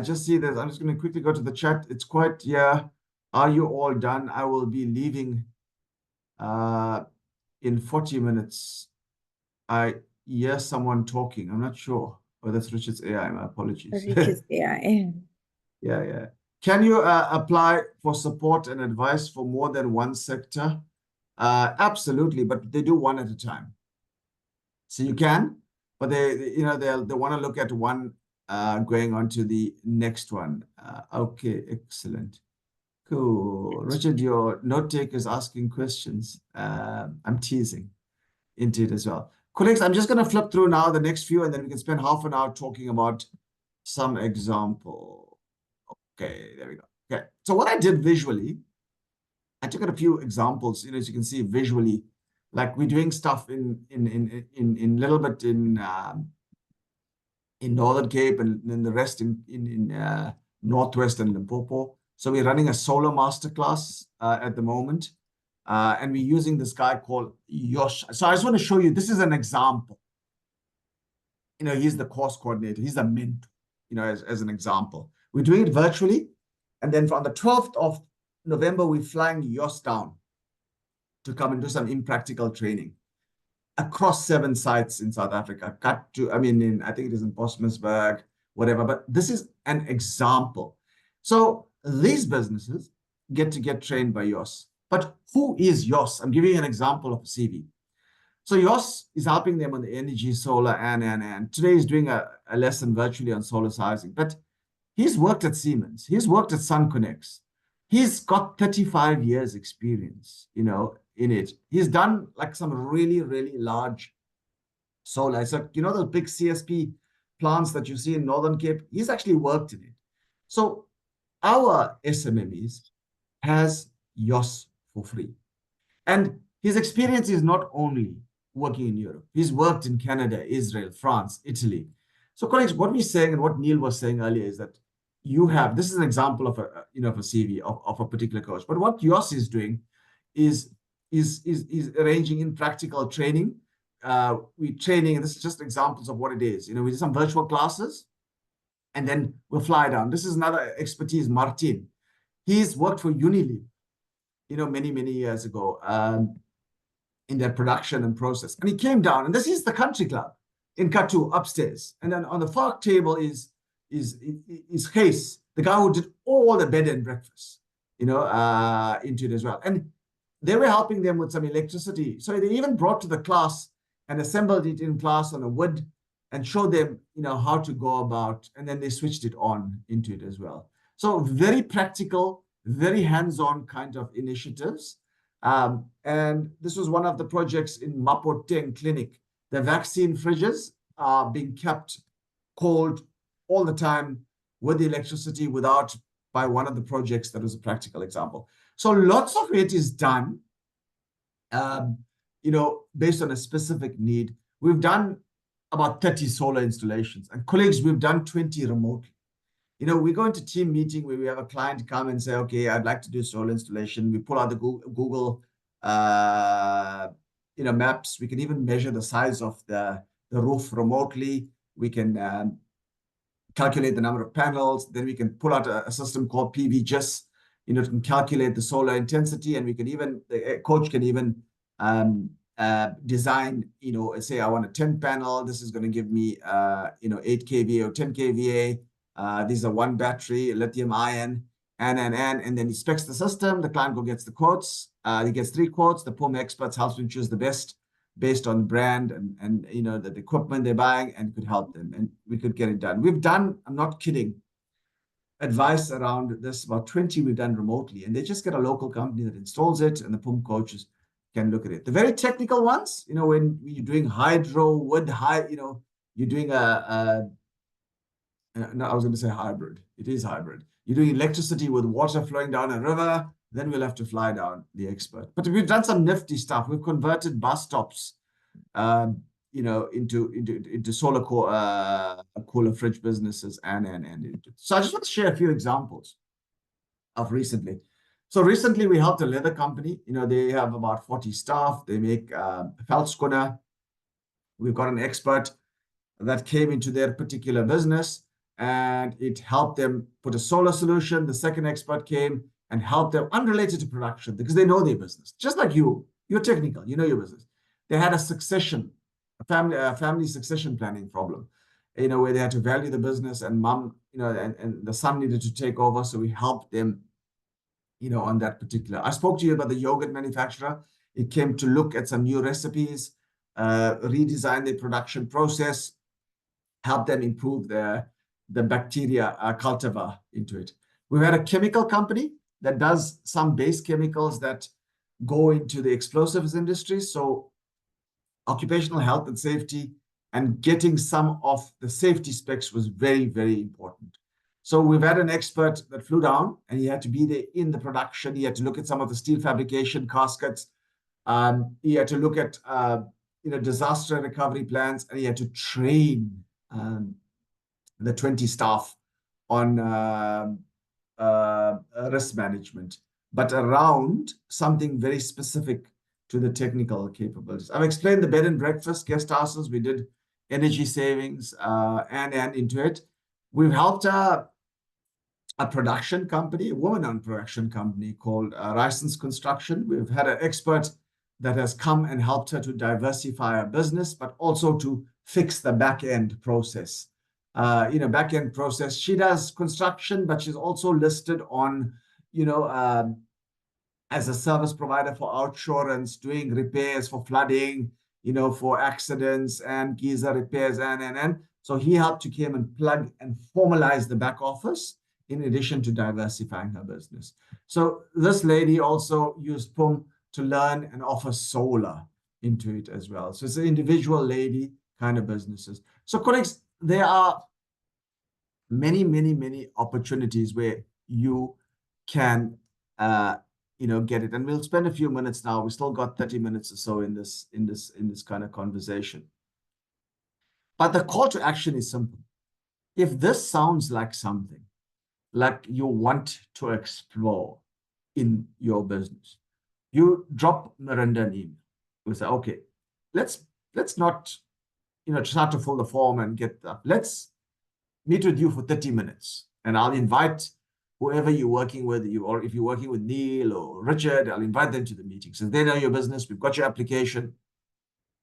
just see this. I'm just going to quickly go to the chat. It's quite, are you all done? I will be leaving in 40 minutes. I hear someone talking. I'm not sure. Oh, that's Richard's AI. My apologies.
Richard's AI.
Yeah. Can you apply for support and advice for more than one sector? Absolutely, but they do one at a time. So you can, but they want to look at one going on to the next one. Okay, excellent. Cool. Richard, your note taker is asking questions. I'm teasing into it as well. Colleagues, I'm just going to flip through now the next few, and then we can spend half an hour talking about some example. Okay, there we go. Okay, so what I did visually, I took a few examples, as you can see visually, like we're doing stuff in little bit in Northern Cape, and then the rest in Northwest and Limpopo. So we're running a solo masterclass at the moment, and we're using this guy called Yosh. So I just want to show you, this is an example. He's the course coordinator. He's the mentor, as an example. We're doing it virtually. And then on the 12th of November, we're flying Yosh down to come and do some impractical training across 7 sites in South Africa. I think it is in Bosmansberg, whatever, but this is an example. So these businesses get trained by Yosh. But who is Yosh? I'm giving you an example of a CV. So Jos is helping them on the energy, solar, and today he's doing a lesson virtually on solar sizing. But he's worked at Siemens. He's worked at SunConnex. He's got 35 years experience, in it. He's done like some really, really large solar. So, those big CSP plants that you see in Northern Cape, he's actually worked in it. So our SMMEs has Jos for free. And his experience is not only working in Europe. He's worked in Canada, Israel, France, Italy. So colleagues, what we're saying and what Neil was saying earlier is that this is an example of a CV of a particular coach. But what Jos is doing is arranging in practical training. We're training, and this is just examples of what it is. We do some virtual classes, and then we'll fly down. This is another expertise, Martin. He's worked for Unilever, many, many years ago, in their production and process. And he came down, and this is the country club in Katu upstairs. And then on the far table is Kees, the guy who did all the bed and breakfast, into it as well. And they were helping them with some electricity. So they even brought to the class and assembled it in class on a wood and showed them, how to go about, and then they switched it on into it as well. So very practical, very hands-on kind of initiatives. And this was one of the projects in Mapoteng Clinic. The vaccine fridges are being kept cold all the time with the electricity by one of the projects that was a practical example. So lots of it is done, based on a specific need. We've done about 30 solar installations, and colleagues, we've done 20 remotely. We go into team meeting where we have a client come and say, okay, I'd like to do solar installation. We pull out the Google maps. We can even measure the size of the roof remotely. We can calculate the number of panels. Then we can pull out a system called PVGIS, it can calculate the solar intensity, and the coach can even design, say I want a 10 panel. This is going to give me, 8 kVA or 10 kVA. These are one battery, lithium ion, and then he specs the system. The client gets the quotes. He gets 3 quotes. The PUM experts helps him choose the best based on brand and the equipment they're buying, and could help them, and we could get it done. We've done, I'm not kidding, advice around this, about 20 we've done remotely, and they just get a local company that installs it, and the PUM coaches can look at it. The very technical ones, when you're doing hydro, wood, you're doing no, I was going to say hybrid. It is hybrid. You're doing electricity with water flowing down a river, then we'll have to fly down the expert. But we've done some nifty stuff. We've converted bus stops, into solar cooler fridge businesses and so I just want to share a few examples of recently. So recently we helped a leather company. They have about 40 staff. They make veldskoene. We've got an expert that came into their particular business, and it helped them put a solar solution. The second expert came and helped them, unrelated to production, because they know their business. Just like you're technical, you know your business. They had a family succession planning problem, where they had to value the business, and mom, and the son needed to take over. So we helped them, on that particular. I spoke to you about the yogurt manufacturer. It came to look at some new recipes, redesign their production process, help them improve the bacteria cultivar into it. We've had a chemical company that does some base chemicals that go into the explosives industry. So occupational health and safety, and getting some of the safety specs was very, very important. So we've had an expert that flew down, and he had to be there in the production. He had to look at some of the steel fabrication caskets. He had to look at disaster recovery plans, and he had to train the 20 staff on risk management, but around something very specific to the technical capabilities. I've explained the bed and breakfast, guest houses. We did energy savings and into it. We've helped a production company, a woman-owned production company called Ryson's Construction. We've had an expert that has come and helped her to diversify her business, but also to fix the back-end process. Back-end process. She does construction, but she's also listed on, as a service provider for outsurance, doing repairs for flooding, for accidents and geyser repairs and. So he helped to come and plug and formalize the back office in addition to diversifying her business. So this lady also used PUM to learn and offer solar into it as well. So it's an individual lady kind of businesses. So colleagues, there are many, many, many opportunities where you can, get it. And we'll spend a few minutes now. We still got 30 minutes or so in this kind of conversation. But the call to action is simple. If this sounds like something like you want to explore in your business, you drop Miranda an email. You say, okay, let's not, start to fill the form and get that. Let's meet with you for 30 minutes. And I'll invite whoever you're working with, or if you're working with Neil or Richard, I'll invite them to the meeting. So they know your business, we've got your application.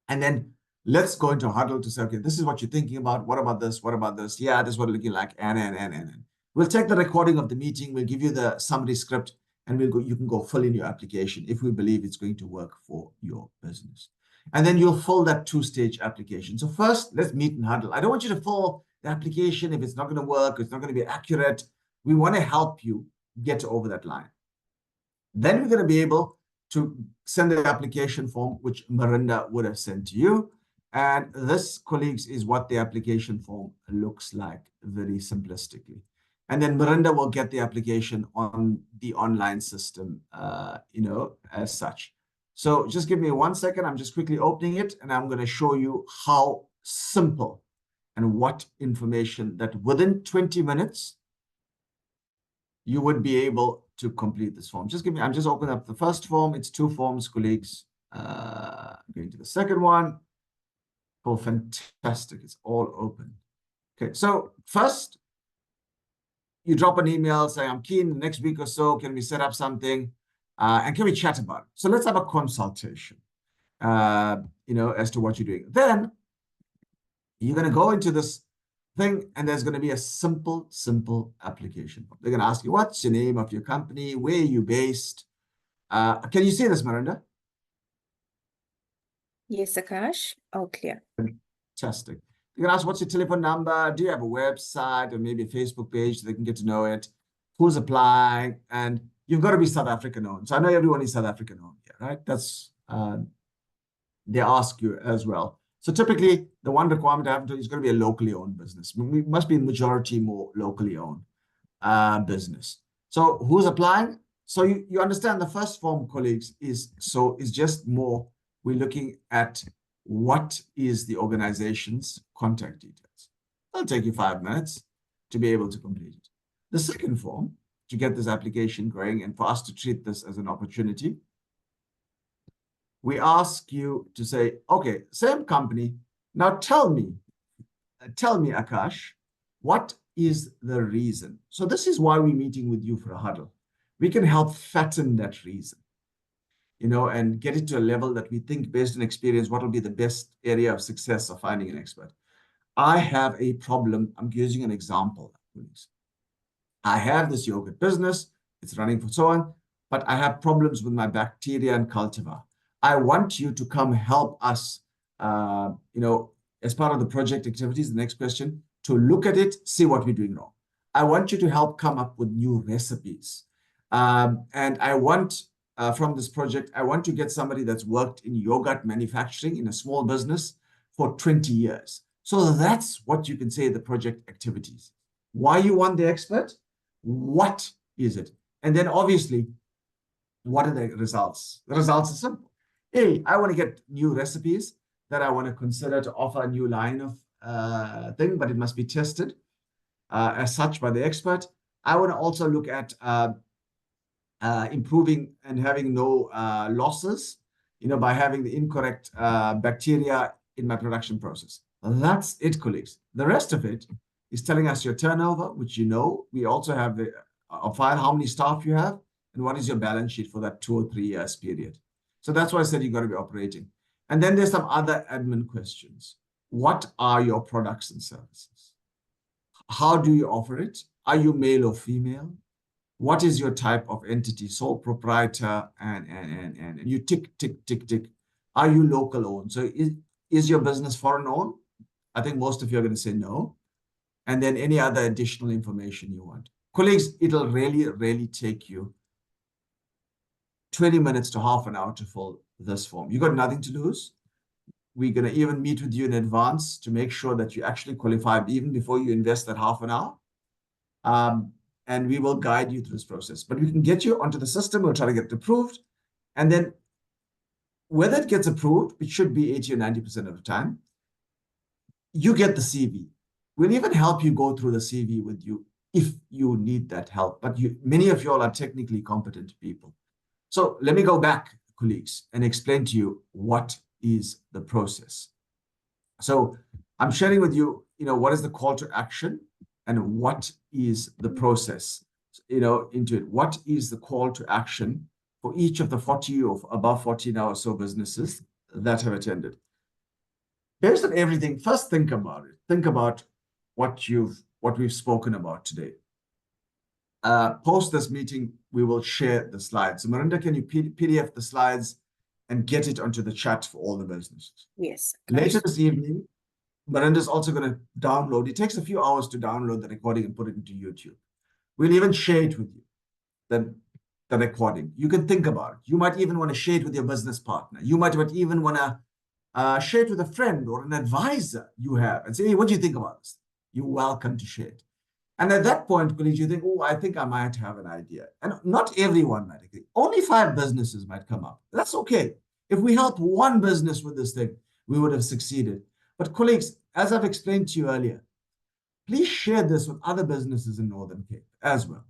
And then let's go into a huddle to say, okay, this is what you're thinking about. What about this? What about this? Yeah, this is what it's looking like. And. We'll take the recording of the meeting. We'll give you the summary script, and you can go fill in your application if we believe it's going to work for your business. And then you'll fill that 2-stage application. So first, let's meet and huddle. I don't want you to fill the application if it's not going to work, it's not going to be accurate. We want to help you get over that line. Then we're going to be able to send the application form, which Miranda would have sent to you. And this, colleagues, is what the application form looks like very simplistically. And then Miranda will get the application on the online system, as such. So just give me 1 second. I'm just quickly opening it, and I'm going to show you how simple and what information that within 20 minutes, you would be able to complete this form. I'm just opening up the first form. It's 2 forms, colleagues. Going to the second one. Oh, fantastic. It's all open. Okay, so first, you drop an email saying, I'm keen next week or so, can we set up something? And can we chat about it? So let's have a consultation, as to what you're doing. Then you're going to go into this thing, and there's going to be a simple application. They're going to ask you, what's the name of your company? Where are you based? Can you see this, Miranda?
Yes, Akash. All clear.
Fantastic. They're going to ask, what's your telephone number? Do you have a website or maybe a Facebook page so they can get to know it? Who's applying? And you've got to be South African owned. So I know everyone is South African owned here, right? That's, they ask you as well. So typically, the one requirement I have to is going to be a locally owned business. We must be majority more locally owned business. So who's applying? So you understand the first form, colleagues, is just more, we're looking at what is the organization's contact details. It'll take you 5 minutes to be able to complete it. The second form, to get this application going and for us to treat this as an opportunity, we ask you to say, okay, same company. Now tell me, Akash, what is the reason? So this is why we're meeting with you for a huddle. We can help fatten that reason, and get it to a level that we think based on experience, what will be the best area of success of finding an expert. I have a problem. I'm using an example. I have this yogurt business. It's running for so on, but I have problems with my bacteria and cultivar. I want you to come help us, as part of the project activities, the next question, to look at it, see what we're doing wrong. I want you to help come up with new recipes. And I want, from this project, I want to get somebody that's worked in yogurt manufacturing in a small business for 20 years. So that's what you can say the project activities. Why you want the expert? What is it? And then obviously, what are the results? The results are simple. A, I want to get new recipes that I want to consider to offer a new line of thing, but it must be tested as such by the expert. I want to also look at improving and having no losses, by having the incorrect bacteria in my production process. That's it, colleagues. The rest of it is telling us your turnover, which we also have a file, how many staff you have, and what is your balance sheet for that 2 or 3 years period. So that's why I said you've got to be operating. And then there's some other admin questions. What are your products and services? How do you offer it? Are you male or female? What is your type of entity, sole proprietor, and you tick. Are you local owned? So is your business foreign owned? I think most of you are going to say no. And then any other additional information you want. Colleagues, it'll really take you 20 minutes to half an hour to fill this form. You got nothing to lose. We're going to even meet with you in advance to make sure that you actually qualify even before you invest that half an hour. And we will guide you through this process. But we can get you onto the system. We'll try to get it approved. And then whether it gets approved, it should be 80 or 90% of the time, you get the CV. We'll even help you go through the CV with you if you need that help. But many of you all are technically competent people. So let me go back, colleagues, and explain to you what is the process. So I'm sharing with you, what is the call to action and what is the process, into it. What is the call to action for each of the 40 or above 14 or so businesses that have attended? Based on everything, first think about it. Think about what we've spoken about today. Post this meeting, we will share the slides. So Marinda, can you PDF the slides and get it onto the chat for all the businesses?
Yes.
Later this evening, Marinda is also going to download. It takes a few hours to download the recording and put it into YouTube. We'll even share it with you, the recording. You can think about it. You might even want to share it with your business partner. You might even want to share it with a friend or an advisor you have and say, hey, what do you think about this? You're welcome to share it. And at that point, colleagues, you think, oh, I think I might have an idea. And not everyone might agree. Only 5 businesses might come up. That's okay. If we help one business with this thing, we would have succeeded. But colleagues, as I've explained to you earlier, please share this with other businesses in Northern Cape as well.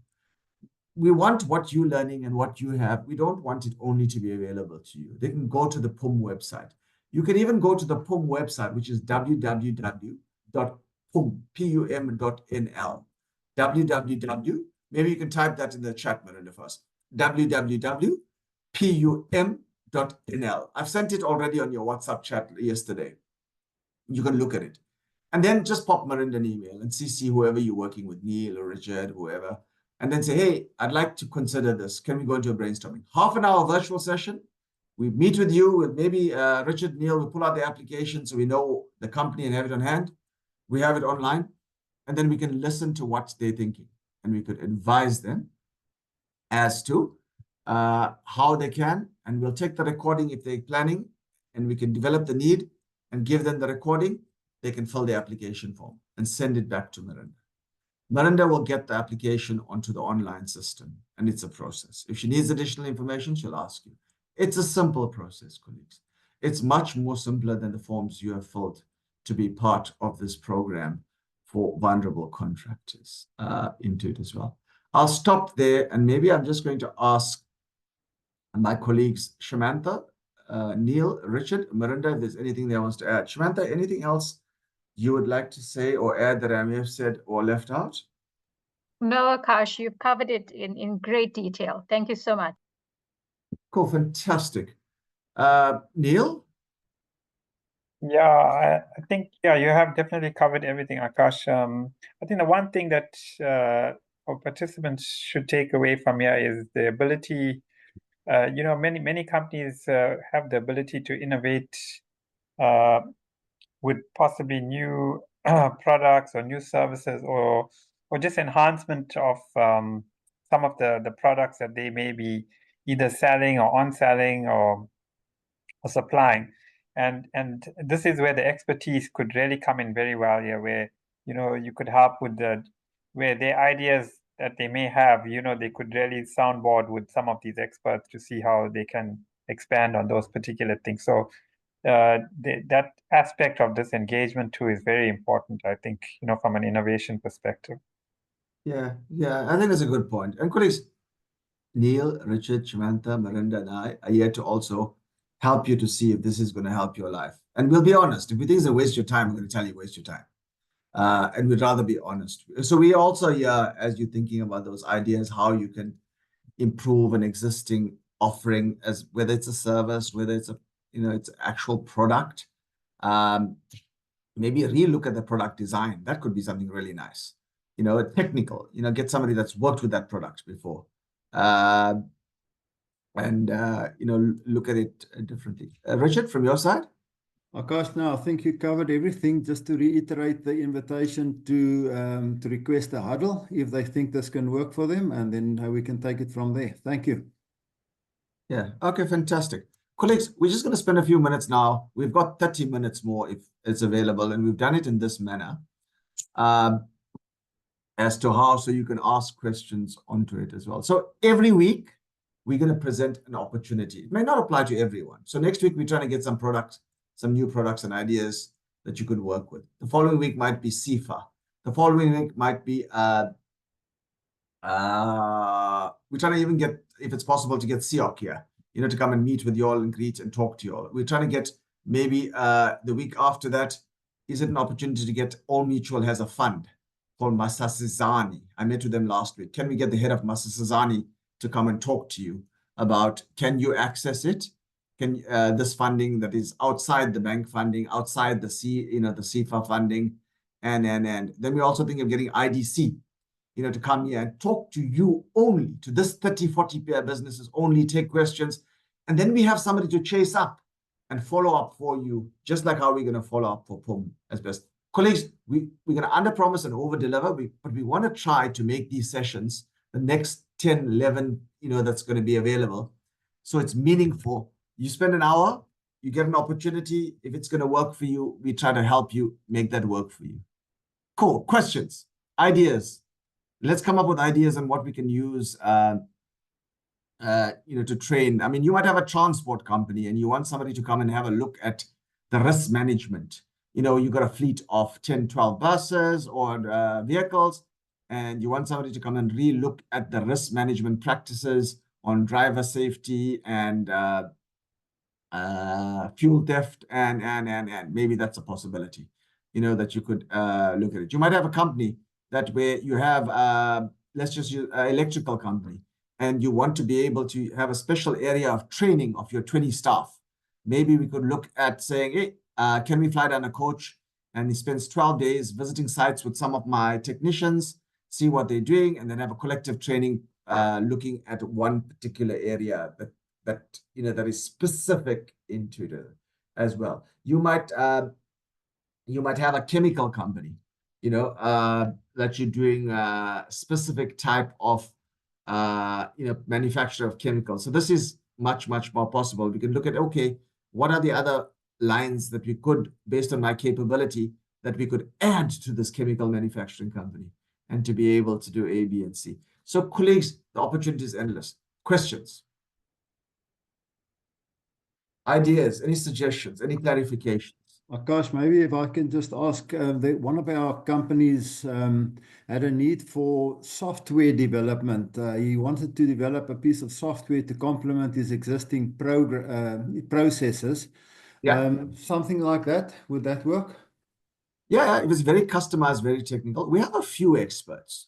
We want what you're learning and what you have. We don't want it only to be available to you. They can go to the PUM website. You can even go to the PUM website, which is www.pum.nl. Maybe you can type that in the chat, Marinda, first. www.pum.nl. I've sent it already on your WhatsApp chat yesterday. You can look at it. And then just pop Marinda an email and CC whoever you're working with, Neil or Richard, whoever, and then say, hey, I'd like to consider this. Can we go into a brainstorming? Half an hour virtual session. We meet with you, with maybe Richard, Neil, we pull out the application so we know the company and have it on hand. We have it online. And then we can listen to what they're thinking. And we could advise them as to how they can. And we'll take the recording if they're planning. And we can develop the need and give them the recording. They can fill the application form and send it back to Marinda. Marinda will get the application onto the online system. And it's a process. If she needs additional information, she'll ask you. It's a simple process, colleagues. It's much more simpler than the forms you have filled to be part of this program for vulnerable contractors into it as well. I'll stop there, and maybe I'm just going to ask my colleagues, Shamantha, Neil, Richard, Marinda, if there's anything they want to add. Shamantha, anything else you would like to say or add that I may have said or left out?
No, Akash, you've covered it in great detail. Thank you so much.
Cool, fantastic. Neil?
Yeah, I think, you have definitely covered everything, Akash. I think the one thing that our participants should take away from here is the ability, many companies have the ability to innovate with possibly new products or new services or just enhancement of some of the products that they may be either selling or on-selling or supplying. And this is where the expertise could really come in very well here, where, you could help with where the ideas that they may have, they could really soundboard with some of these experts to see how they can expand on those particular things. So that aspect of this engagement too is very important, I think, from an innovation perspective.
Yeah, I think that's a good point. And colleagues, Neil, Richard, Shamantha, Marinda, and I are here to also help you to see if this is going to help your life. And we'll be honest. If we think it's a waste of your time, we're going to tell you waste your time. And we'd rather be honest. So we also here, as you're thinking about those ideas, how you can improve an existing offering, as whether it's a service, whether it's a it's an actual product. Maybe relook at the product design. That could be something really nice. Technical. Get somebody that's worked with that product before. and look at it differently. Richard, from your side?
Akash, no, I think you covered everything. Just to reiterate the invitation to request a huddle if they think this can work for them, and then we can take it from there. Thank you.
Yeah, okay, fantastic. Colleagues, we're just going to spend a few minutes now. We've got 30 minutes more if it's available, and we've done it in this manner as to how, so you can ask questions onto it as well. So every week, we're going to present an opportunity. It may not apply to everyone. So next week, we're trying to get some products, some new products and ideas that you could work with. The following week might be CIFA. The following week might be, we're trying to even get, if it's possible, to get SEOC here, to come and meet with you all and greet and talk to you all. We're trying to get maybe the week after that, is it an opportunity to get All Mutual has a fund called Masasizani. I met with them last week. Can we get the head of Masasizani to come and talk to you about, can you access it? Can this funding that is outside the bank funding, outside the the CIFA funding, and then we also think of getting IDC, to come here and talk to you only, to this 30, 40 businesses only, take questions, and then we have somebody to chase up and follow up for you, just like how we're going to follow up for PUM as best. Colleagues, we're going to under-promise and over-deliver, but we want to try to make these sessions, the next 10, 11, that's going to be available, so it's meaningful. You spend an hour, you get an opportunity. If it's going to work for you, we try to help you make that work for you. Cool. Questions, ideas. Let's come up with ideas on what we can use, to train. I mean, you might have a transport company and you want somebody to come and have a look at the risk management. You've got a fleet of 10, 12 buses or vehicles, and you want somebody to come and re-look at the risk management practices on driver safety and fuel theft, and maybe that's a possibility, that you could look at it. You might have a company that where you have, let's just use an electrical company, and you want to be able to have a special area of training of your 20 staff. Maybe we could look at saying, hey, can we fly down a coach? And he spends 12 days visiting sites with some of my technicians, see what they're doing, and then have a collective training looking at one particular area that is specific into it as well. You might have a chemical company, that you're doing a specific type of manufacture of chemicals. So this is much, much more possible. We can look at, okay, what are the other lines that we could, based on my capability, that we could add to this chemical manufacturing company, and to be able to do A, B, and C. So colleagues, the opportunity is endless. Questions? Ideas, any suggestions, any clarifications?
Akash, maybe if I can just ask, one of our companies had a need for software development. He wanted to develop a piece of software to complement his existing processes.
Yeah.
Something like that, would that work?
Yeah, it was very customized, very technical. We have a few experts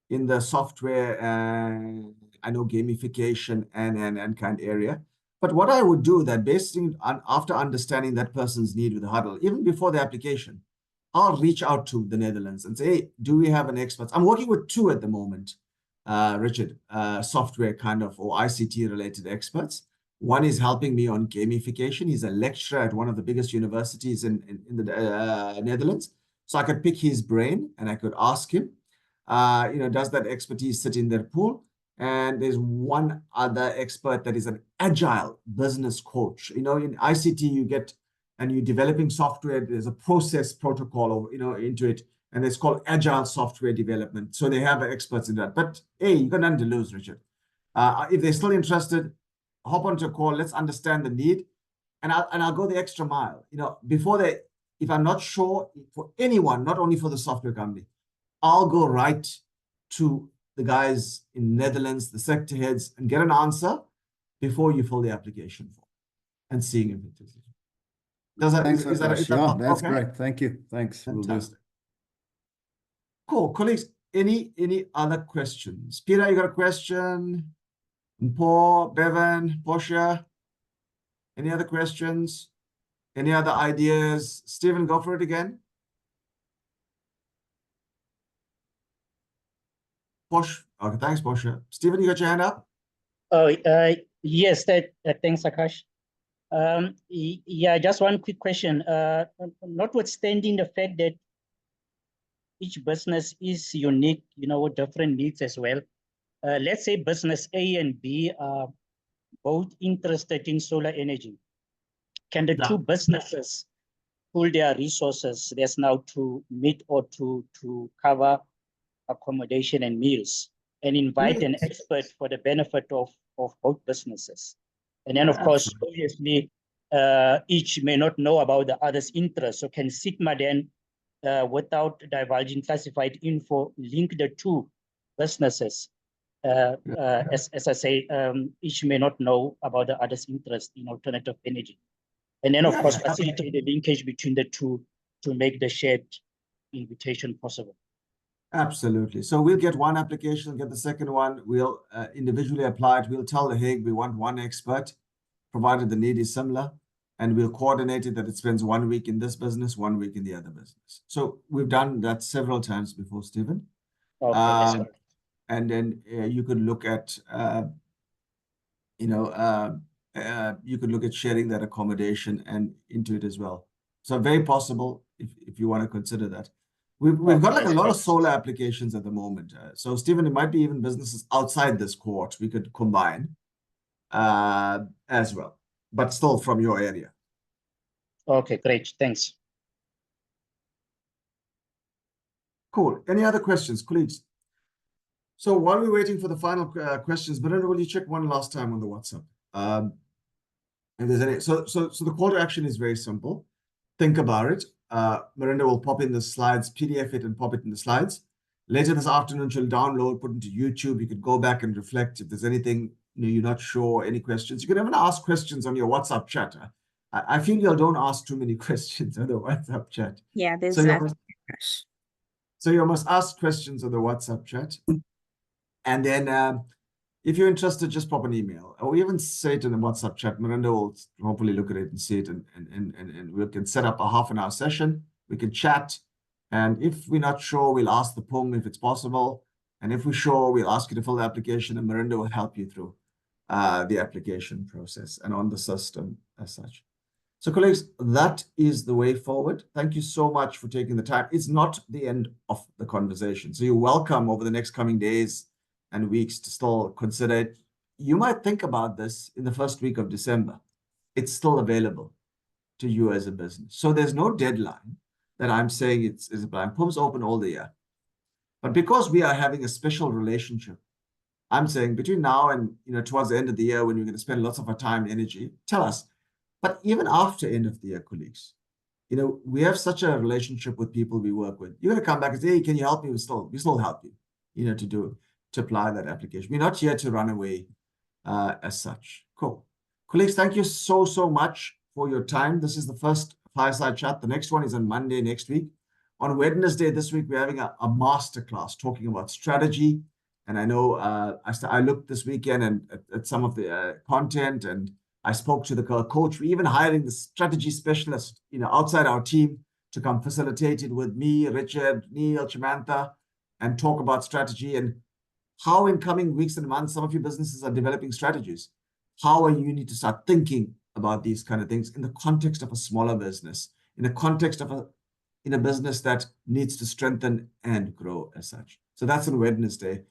in the software and I know gamification and kind of area. But what I would do that based on after understanding that person's need with the huddle, even before the application, I'll reach out to the Netherlands and say, hey, do we have an expert? I'm working with two at the moment, Richard, software kind of or ICT related experts. One is helping me on gamification. He's a lecturer at one of the biggest universities in the Netherlands. So I could pick his brain and I could ask him, does that expertise sit in their pool? And there's one other expert that is an agile business coach. In ICT, you get, and you're developing software, there's a process protocol, into it, and it's called agile software development. So they have experts in that. But hey, you got nothing to lose, Richard. If they're still interested, hop onto a call. Let's understand the need, and I'll go the extra mile. If I'm not sure for anyone, not only for the software company, I'll go right to the guys in Netherlands, the sector heads, and get an answer before you fill the application form and seeing if it is.
Thanks,
Is that
yeah, that's
okay?
great. Thank you. Thanks.
Fantastic. Cool. Colleagues, any other questions? Peter, you got a question? Paul, Bevan, Portia, any other questions? Any other ideas? Stephen, go for it again. Posh. Okay, thanks, Portia. Stephen, you got your hand up?
Oh, Yes, thanks, Akash. Yeah, just one quick question. Notwithstanding the fact that each business is unique, with different needs as well. Let's say business A and B are both interested in solar energy. Can the two businesses pool their resources there's now to meet or to cover accommodation and meals and invite an expert for the benefit of both businesses? And then, of course, obviously, each may not know about the other's interests. So can Sigma then, without divulging classified info, link the two businesses? As I say, each may not know about the other's interest in alternative energy. And then, of course, facilitate the linkage between the two to make the shared invitation possible.
Absolutely. So we'll get one application, get the second one. We'll individually apply it. We'll tell the Hague we want one expert, provided the need is similar, and we'll coordinate it that it spends 1 week in this business, 1 week in the other business. So we've done that several times before, Stephen.
Okay,
and then you could look at, you could look at sharing that accommodation and into it as well. So very possible if you want to consider that. We've got like a lot of solar applications at the moment. So Stephen, it might be even businesses outside this cohort we could combine as well, but still from your area.
Okay, great. Thanks.
Cool. Any other questions, colleagues? So while we're waiting for the final questions, Miranda, will you check one last time on the WhatsApp? If there's any, so the call to action is very simple. Think about it. Miranda will pop in the slides, PDF it and pop it in the slides. Later this afternoon, she'll download, put into YouTube. You could go back and reflect. If there's anything you're not sure, any questions, you can even ask questions on your WhatsApp chat. I feel you don't ask too many questions on the WhatsApp chat.
Yeah, there's
so
that.
So you must ask questions on the WhatsApp chat. And then if you're interested, just pop an email or even say it in the WhatsApp chat. Miranda will hopefully look at it and see it, and we can set up a half-an-hour session. We can chat. And if we're not sure, we'll ask the PUM if it's possible. And if we're sure, we'll ask you to fill the application, and Miranda will help you through the application process and on the system as such. So colleagues, that is the way forward. Thank you so much for taking the time. It's not the end of the conversation. So you're welcome over the next coming days and weeks to still consider it. You might think about this in the first week of December. It's still available to you as a business. So there's no deadline that I'm saying it's a plan. PUM's open all the year. But because we are having a special relationship, I'm saying between now and towards the end of the year when we're going to spend lots of our time and energy, tell us. But even after end of the year, colleagues, we have such a relationship with people we work with. You're going to come back and say, hey, can you help me? We still help you, to apply that application. We're not here to run away as such. Cool. Colleagues, thank you so much for your time. This is the first Fireside Chat. The next one is on Monday next week. On Wednesday this week, we're having a masterclass talking about strategy. And I know I looked this weekend and at some of the content, and I spoke to the coach. We're even hiring the strategy specialist, outside our team to come facilitate it with me, Richard, Neil, Chimantha, and talk about strategy and how in coming weeks and months, some of your businesses are developing strategies. How you need to start thinking about these kind of things in the context of a smaller business, in the context of a business that needs to strengthen and grow as such. So that's on Wednesday.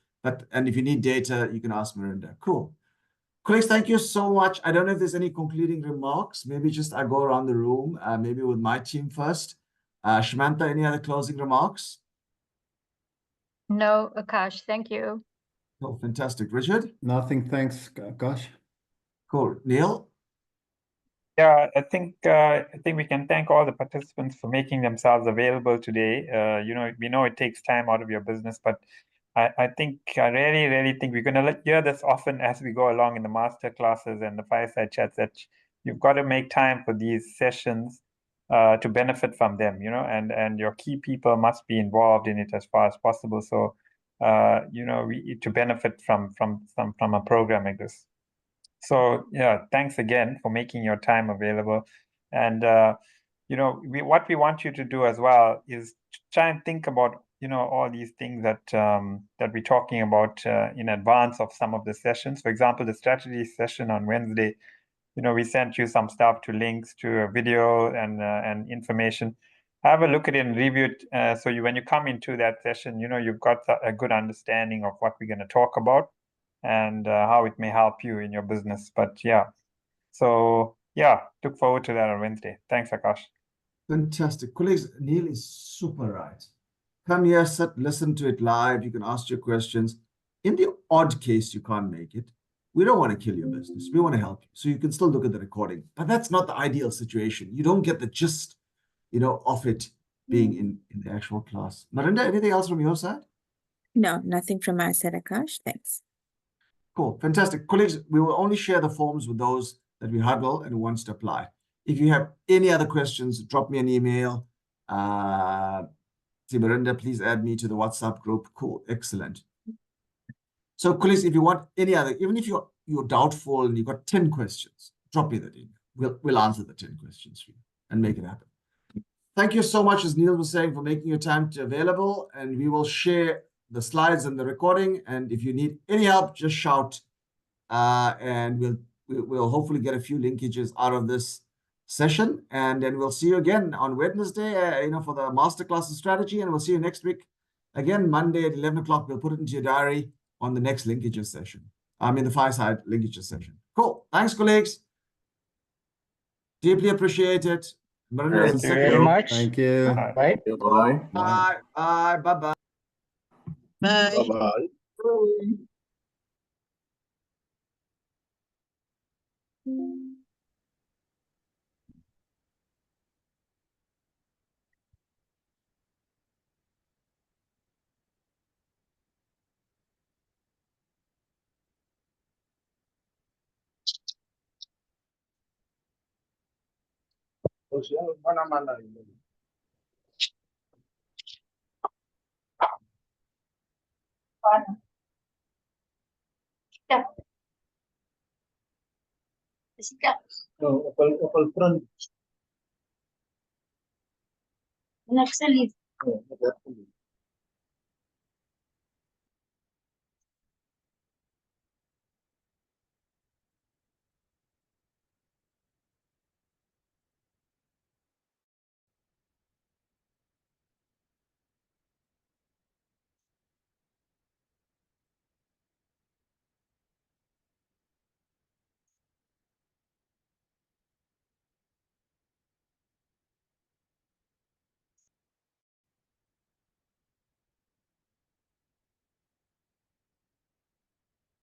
And if you need data, you can ask Miranda. Cool. Colleagues, thank you so much. I don't know if there's any concluding remarks. Maybe just I go around the room, maybe with my team first. Chimantha, any other closing remarks?
No, Akash, thank you.
Oh, fantastic. Richard?
Nothing, thanks, Akash.
Cool. Neil?
Yeah, I think we can thank all the participants for making themselves available today. We know it takes time out of your business, but I really think we're going to hear this often as we go along in the master classes and the fireside chats, that you've got to make time for these sessions to benefit from them, and your key people must be involved in it as far as possible. So, to benefit from a program like this. So yeah, thanks again for making your time available. And what we want you to do as well is try and think about all these things that that we're talking about in advance of some of the sessions. For example, the strategy session on Wednesday, we sent you some stuff to links to a video and information. Have a look at it and review it. So when you come into that session, you've got a good understanding of what we're going to talk about and how it may help you in your business. But yeah, so yeah, look forward to that on Wednesday. Thanks, Akash.
Fantastic. Colleagues, Neil is super right. Come here, sit, listen to it live. You can ask your questions. In the odd case you can't make it, we don't want to kill your business. We want to help you. So you can still look at the recording. But that's not the ideal situation. You don't get the gist, of it being in the actual class. Marinda, anything else from your side?
No, nothing from my side, Akash. Thanks.
Cool. Fantastic. Colleagues, we will only share the forms with those that we huddle and who wants to apply. If you have any other questions, drop me an email. Marinda, please add me to the WhatsApp group. Cool. Excellent. So, colleagues, if you want any other, even if you're doubtful and you've got 10 questions, drop me that email. We'll answer the 10 questions for you and make it happen. Thank you so much, as Neil was saying, for making your time available. And we will share the slides and the recording. And if you need any help, just shout. And we'll hopefully get a few linkages out of this session. And then we'll see you again on Wednesday, for the masterclass of strategy. And we'll see you next week. Again, Monday at 11 o'clock. We'll put it into your diary on the next linkages session. The Fireside linkages session. Cool. Thanks, colleagues. Deeply appreciate it.
Thank you very much.
Thank you.
Bye.
Bye.
Bye. Bye. Bye-bye.
Bye.
Bye.
Next,